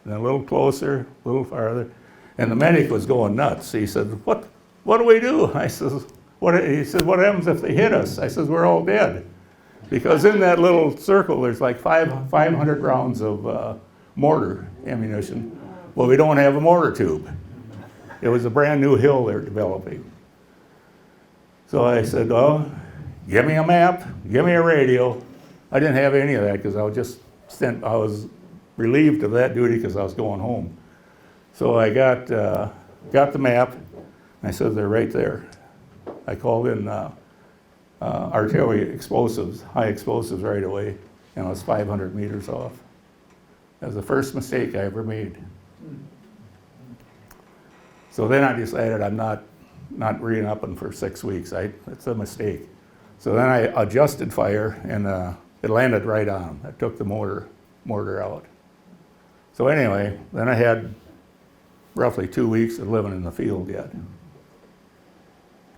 And then a little closer, a little farther. And the medic was going nuts. He said, what do we do? I says, he said, what happens if they hit us? I says, we're all dead. Because in that little circle, there's like 500 rounds of mortar ammunition. Well, we don't have a mortar tube. It was a brand new hill they're developing. So I said, oh, give me a map, give me a radio. I didn't have any of that because I was relieved of that duty because I was going home. So I got the map. I said, they're right there. I called in artillery explosives, high explosives right away, and I was 500 meters off. That was the first mistake I ever made. So then I decided I'm not re-upping for 6 weeks. It's a mistake. So then I adjusted fire, and it landed right on him. I took the mortar out. So anyway, then I had roughly 2 weeks of living in the field yet,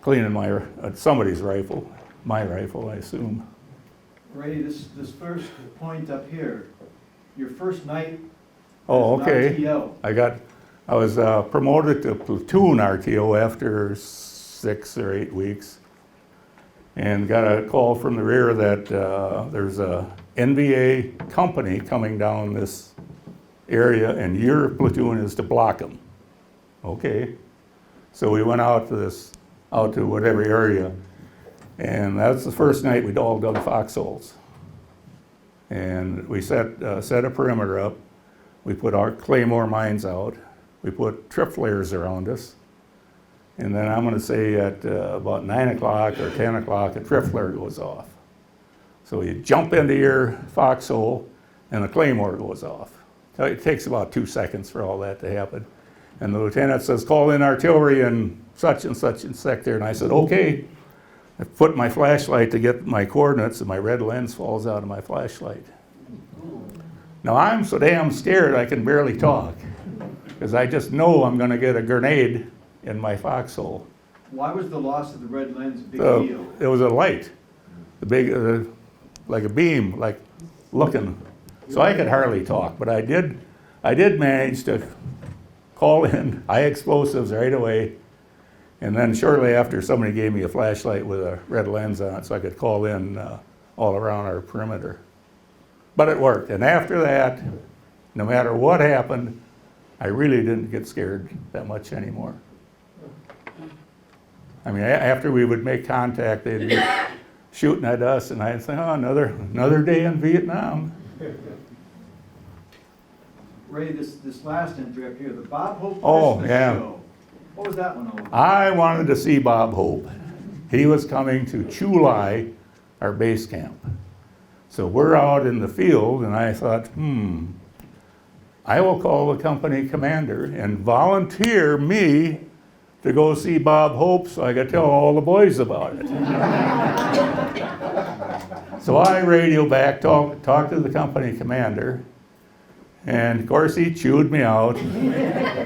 cleaning somebody's rifle, my rifle, I assume. Ray, this first point up here, your first night Oh, as an okay. RTO. I was promoted to platoon RTO after 6 or 8 weeks, and got a call from the rear that there's a NVA company coming down this area, and your platoon is to block them. Okay, so we went out to whatever area, and that's the first night we'd all done foxholes, and we set a perimeter up. We put our claymore mines out. We put trip flares around us. And then I'm going to say at about 9 o'clock or 10 o'clock, a trip flare goes off. So you jump into your foxhole and the claymore goes off. So it takes about 2 seconds for all that to happen. And the lieutenant says, call in artillery in such and sector. And I said, okay. I put my flashlight to get my coordinates, and my red lens falls out of my flashlight. Now I'm so damn scared I can barely talk, because I just know I'm going to get a grenade in my foxhole. Why was the loss of the red lens a big deal? It was a light, like a beam, like looking. So I could hardly talk, but I did manage to call in high explosives right away. And then shortly after, somebody gave me a flashlight with a red lens on it, so I could call in all around our perimeter. But it worked. And after that, no matter what happened, I really didn't get scared that much anymore. I mean, after we would make contact, they'd be shooting at us, and I'd say, oh, another day in Vietnam. Ray, this last entry up here, the Bob Hope Oh, Christmas yeah. show. What was that one all about? I wanted to see Bob Hope. He was coming to Chu Lai, our base camp. So we're out in the field, and I thought, I will call the company commander and volunteer me to go see Bob Hope so I could tell all the boys about it. So I radio back, talk to the company commander, and of course he chewed me out.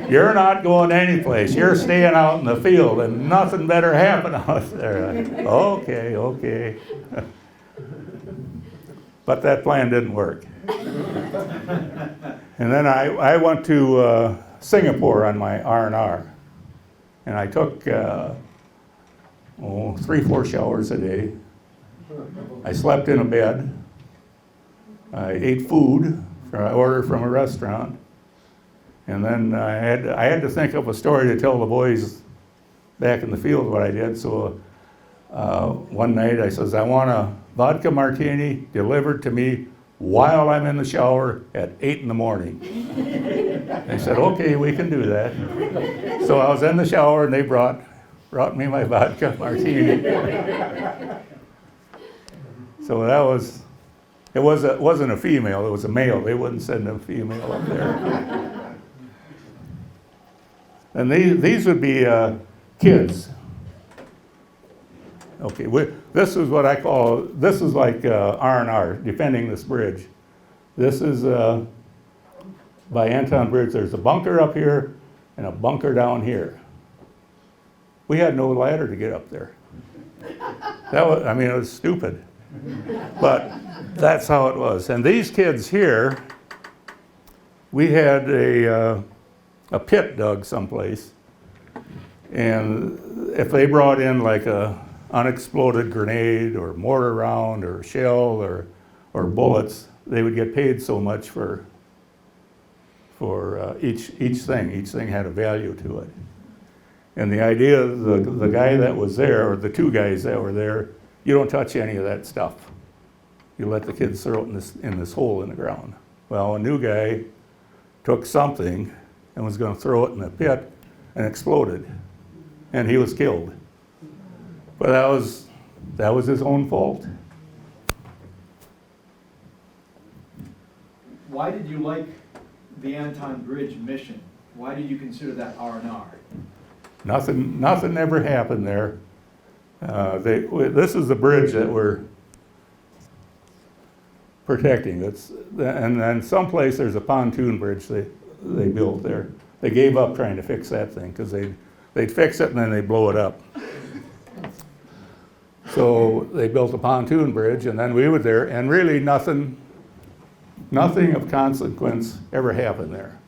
You're not going anyplace. You're staying out in the field, and nothing better happen out there. Okay. But that plan didn't work. And then I went to Singapore on my R&R. And I took 3-4 showers a day. I slept in a bed. I ate food I ordered from a restaurant. And then I had to think of a story to tell the boys back in the field what I did. So one night I says, I want a vodka martini delivered to me while I'm in the shower at 8 in the morning. They said, okay, we can do that. So I was in the shower, and they brought me my vodka martini. So it wasn't a female, it was a male. They wouldn't send a female up there. And these would be kids. Okay, this is what I call, this is like R&R, defending this bridge. This is by Anton Bridge. There's a bunker up here and a bunker down here. We had no ladder to get up there. That was, I mean, it was stupid. But that's how it was. And these kids here, we had a pit dug someplace. And if they brought in like a unexploded grenade or mortar round or shell or bullets, they would get paid so much for each thing. Each thing had a value to it. And the idea, the guy that was there, or the two guys that were there, you don't touch any of that stuff. You let the kids throw it in this hole in the ground. Well, a new guy took something and was going to throw it in the pit and exploded, and he was killed. But that was his own fault. Why did you like the Anton Bridge mission? Why did you consider that R&R? Nothing ever happened there. This is the bridge that we're protecting. And then someplace there's a pontoon bridge they built there. They gave up trying to fix that thing because they'd fix it and then they'd blow it up. So they built a pontoon bridge, and then we were there, and really nothing of consequence ever happened there.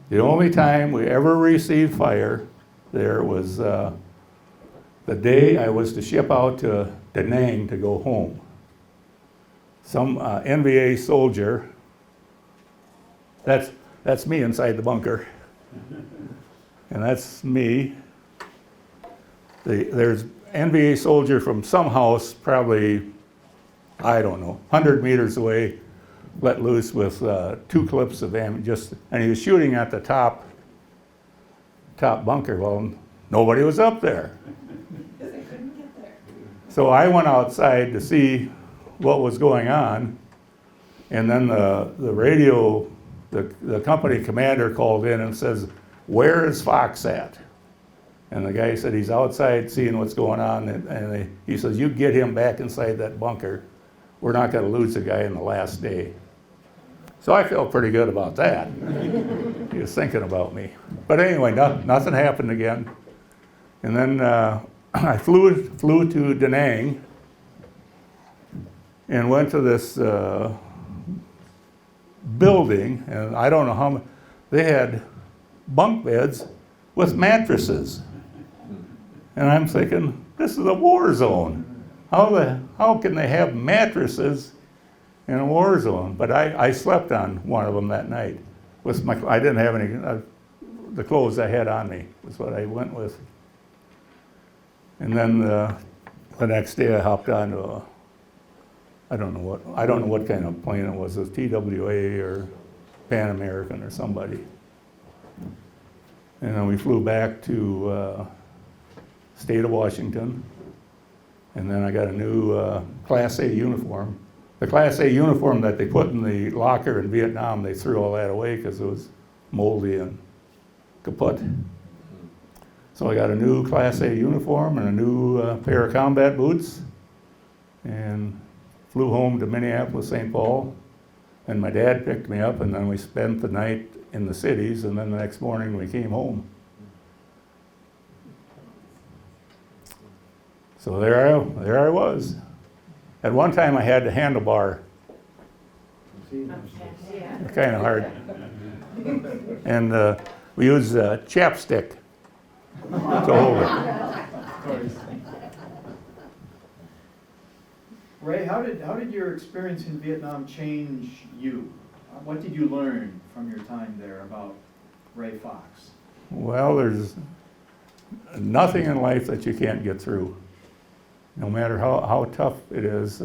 The only time we ever received fire there was the day I was to ship out to Da Nang to go home. Some NVA soldier, that's me inside the bunker, and that's me. There's NVA soldier from some house, probably, I don't know, 100 meters away, let loose with 2 clips of ammunition, and he was shooting at the top bunker. Well, nobody was up there. So I went outside to see what was going on, and then the radio, the company commander called in and says, "Where is Fox at?" And the guy said, "He's outside seeing what's going on," and he says, "You get him back inside that bunker. We're not going to lose the guy in the last day." So I felt pretty good about that. He was thinking about me. But anyway, nothing happened again. And then I flew to Da Nang and went to this building, and I don't know how many, they had bunk beds with mattresses. And I'm thinking, this is a war zone. How can they have mattresses in a war zone? But I slept on one of them that night. I didn't have any, the clothes I had on me was what I went with. And then the next day I hopped onto I don't know what kind of plane it was TWA or Pan American or somebody. And then we flew back to state of Washington, and then I got a new Class A uniform. The Class A uniform that they put in the locker in Vietnam, they threw all that away because it was moldy and kaput. So I got a new Class A uniform and a new pair of combat boots, and flew home to Minneapolis, St. Paul, and my dad picked me up, and then we spent the night in the cities, and then the next morning we came home. So there I was. At one time I had the handlebar, kind of hard, and we used chapstick to hold it. Ray, how did your experience in Vietnam change you? What did you learn from your time there about Ray Fox? Well, there's nothing in life that you can't get through. No matter how tough it is,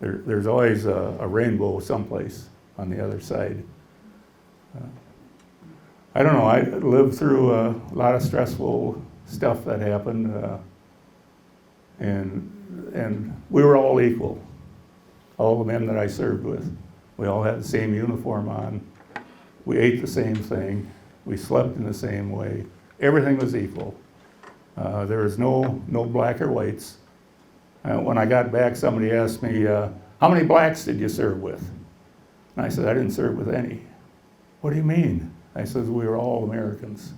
there's always a rainbow someplace on the other side. I don't know, I lived through a lot of stressful stuff that happened, and we were all equal, all the men that I served with. We all had the same uniform on, we ate the same thing, we slept in the same way, everything was equal. There was no black or whites. When I got back, somebody asked me, how many blacks did you serve with? And I said, I didn't serve with any. What do you mean? I said, we were all Americans.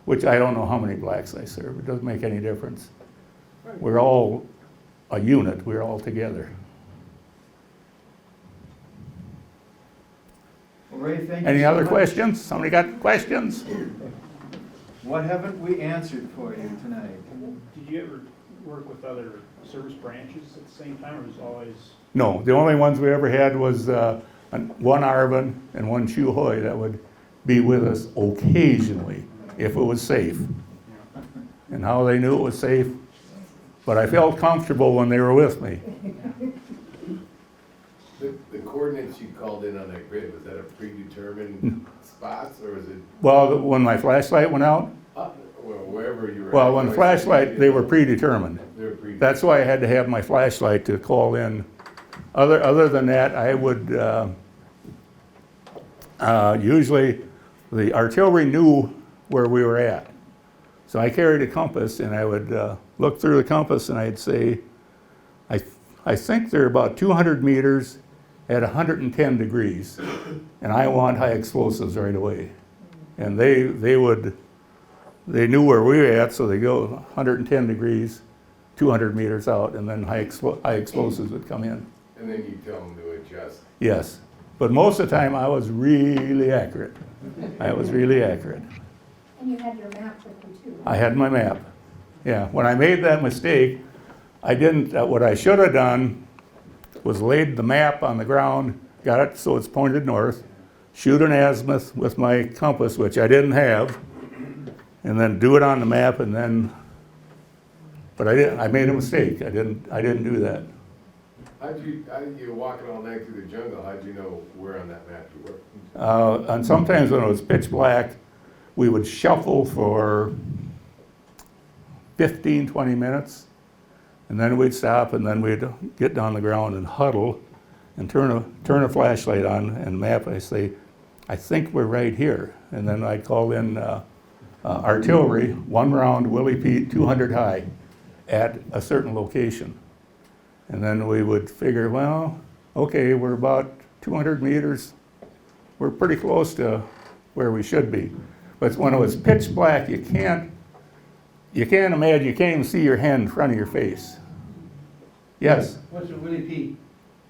which I don't know how many blacks I serve. It doesn't make any difference. We're all a unit. We're all together. Well, Ray, thank you Any so other much. questions? Somebody got questions? What haven't we answered for you tonight? Did you ever work with other service branches at the same time, or was it always? No, the only ones we ever had was one Arvin and one Chuhoy that would be with us occasionally if it was safe. And how they knew it was safe, but I felt comfortable when they were with me. The coordinates you called in on that grid, was that a predetermined spots, or was it, Well, when my flashlight went out, well, wherever you were? well, when the flashlight, they were predetermined. They were predetermined. That's why I had to have my flashlight to call in. Other than that, I would, usually, the artillery knew where we were at. So I carried a compass, and I would look through the compass, and I'd say, I think they're about 200 meters at 110 degrees, and I want high explosives right away. And they knew where we were at, so they go 110 degrees, 200 meters out, and then high explosives would come in. And then you tell them to adjust. Yes, but most of the time I was really accurate. I was really accurate. And you had your map with you too. I had my map. Yeah, when I made that mistake, I didn't, what I should have done was laid the map on the ground, got it so it's pointed north, shoot an azimuth with my compass, which I didn't have, and then do it on the map, and then, but I made a mistake. I didn't do that. How did you were walking all night through the jungle, how'd you know where on that map you were? And sometimes when it was pitch black, we would shuffle for 15, 20 minutes, and then we'd stop, and then we'd get down the ground and huddle and turn a flashlight on and map. I say, I think we're right here. And then I'd call in artillery, 1 round Willie Pete, 200 high, at a certain location. And then we would figure, well, okay, we're about 200 meters. We're pretty close to where we should be. But when it was pitch black, you can't imagine, you can't even see your hand in front of your face. Yes? What's a Willie Pete?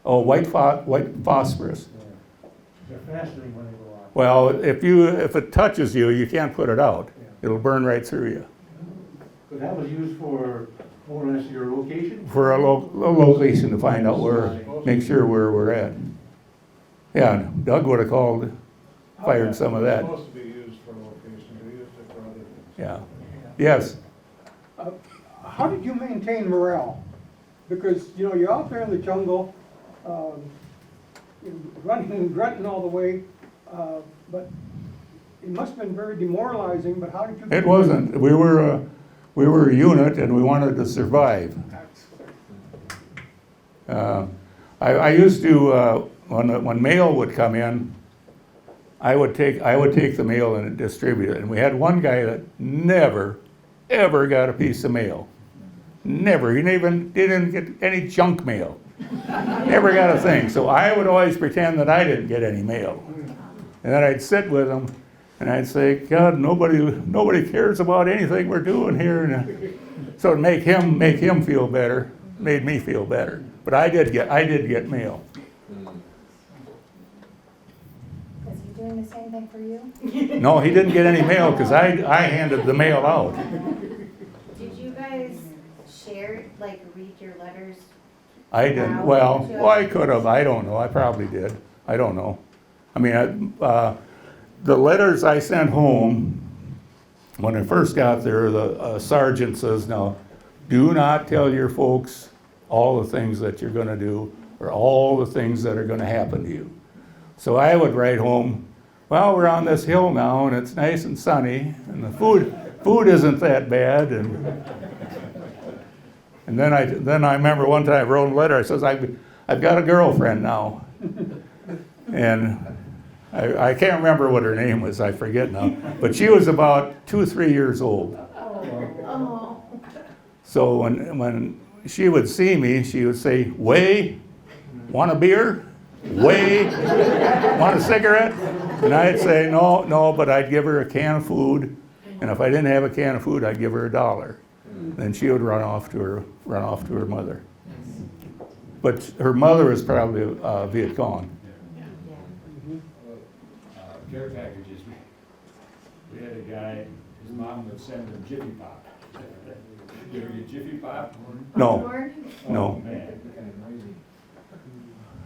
Oh, white phosphorus. They're fascinating when they go off. Well, if it touches you, you can't put it out. It'll burn right through you. But that was used for more or less your location? For a location to find out where, make sure where we're at. Yeah, Doug would have called, fired some of that. It's supposed to be used for location, we used it for other things. Yeah. Yes. How did you maintain morale? Because, you know, you're out there in the jungle, running and grunting all the way, but it must have been very demoralizing, but how did you? It wasn't. We were a unit, and we wanted to survive. I used to, when mail would come in, I would take the mail and distribute it. And we had one guy that never, ever got a piece of mail. Never. He didn't get any junk mail. Never got a thing. So I would always pretend that I didn't get any mail. And then I'd sit with him, and I'd say, God, nobody cares about anything we're doing here. And so to make him feel better, made me feel better. But I did get mail. Was he doing the same thing for you? No, he didn't get any mail because I handed the mail out. Did you guys share, like, read your letters? I didn't. Well, I could have. I don't know. I probably did. I don't know. I mean, the letters I sent home, when I first got there, the sergeant says, now, do not tell your folks all the things that you're going to do or all the things that are going to happen to you. So I would write home, well, we're on this hill now, and it's nice and sunny, and the food isn't that bad. And then I remember one time I wrote a letter. I says, I've got a girlfriend now. And I can't remember what her name was, I forget now. But she was about 2 or 3 years old. Oh. So when she would see me, she would say, Way, want a beer? Way, want a cigarette? And I'd say, no, but I'd give her a can of food And if I didn't have a can of food, I'd give her $1. Then she would run off to her mother. But her mother was probably Viet Cong. Care packages, we had a guy, his mom would send him Jiffy Pop. You ever get Jiffy Pop? No, Popcorn? Oh, no. man.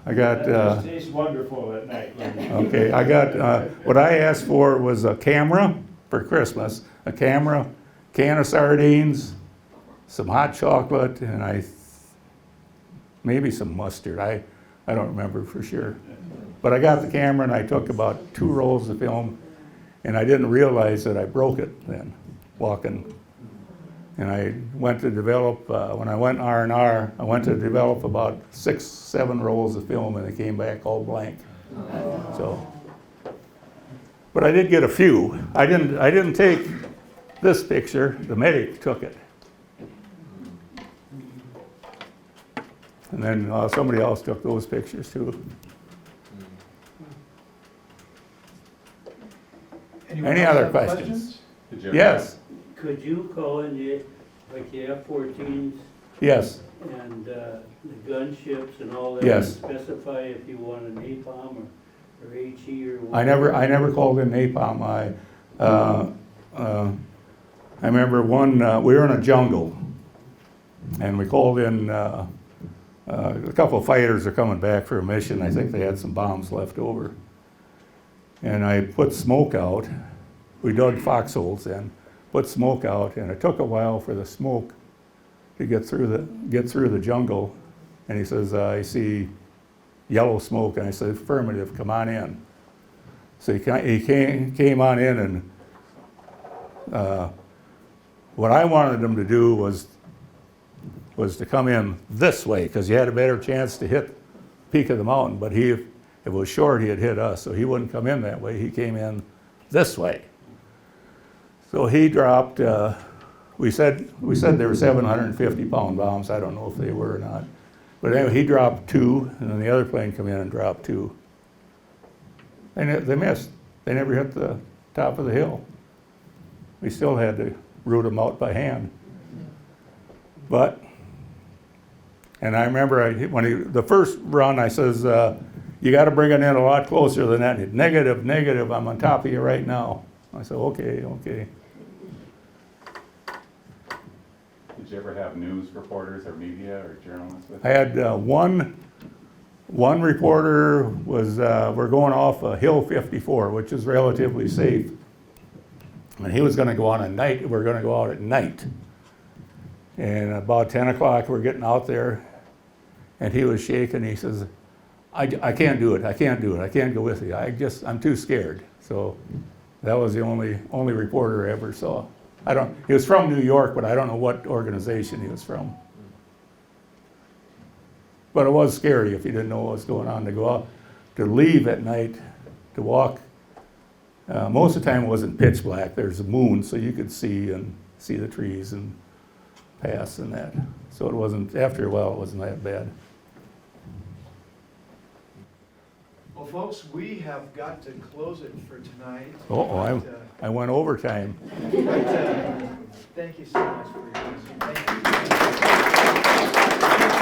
I got, That just tastes wonderful at night. okay, I got, what I asked for was a camera for Christmas, a camera, can of sardines, some hot chocolate, and maybe some mustard. I don't remember for sure. But I got the camera and I took about 2 rolls of film, and I didn't realize that I broke it then, walking. And I went to develop, when I went R&R, I went to develop about 6, 7 rolls of film, and they came back all blank. So, but I did get a few. I didn't take this picture, the medic took it. And then somebody else took those pictures too. Anyone Any else other have questions? Yes, Could you call in the, like the F-14s yes, and the gunships and all that? Yes. And specify if you want an napalm or HE or what? I never called in napalm. I remember one, we were in a jungle, and we called in, a couple of fighters are coming back for a mission. I think they had some bombs left over. And I put smoke out. We dug foxholes in, put smoke out, and it took a while for the smoke to get through the jungle. And he says, I see yellow smoke, and I said, affirmative, come on in. So he came on in, and what I wanted him to do was to come in this way, because he had a better chance to hit the peak of the mountain. But if it was short, he'd hit us, so he wouldn't come in that way. He came in this way. So he dropped, we said they were 750-pound bombs. I don't know if they were or not. But anyway, he dropped 2, and then the other plane came in and dropped 2. And they missed. They never hit the top of the hill. We still had to root them out by hand. But, and I remember the first run, I says, you got to bring it in a lot closer than that. And negative, negative, I'm on top of you right now. I said, okay. Did you ever have news reporters or media or journalists with I had one reporter was, we're going off Hill 54, which is relatively safe. And he was going to go on at night. We're going to go out at night. And about 10 o'clock, we're getting out there, and he was shaking. He says, I can't do it. I can't do it. I can't go with you. I'm too scared. So that was the only reporter I ever saw. He was from New York, but I don't know what organization he was from. But it was scary if you didn't know what was going on, to go out, to leave at night, to walk. Most of the time it wasn't pitch black. There's a moon, so you could see the trees and pass and that. So it wasn't, after a while, it wasn't that bad. Well, folks, we have got to close it for tonight. Uh-oh, I went overtime. Thank you so much for your attention. Thank you.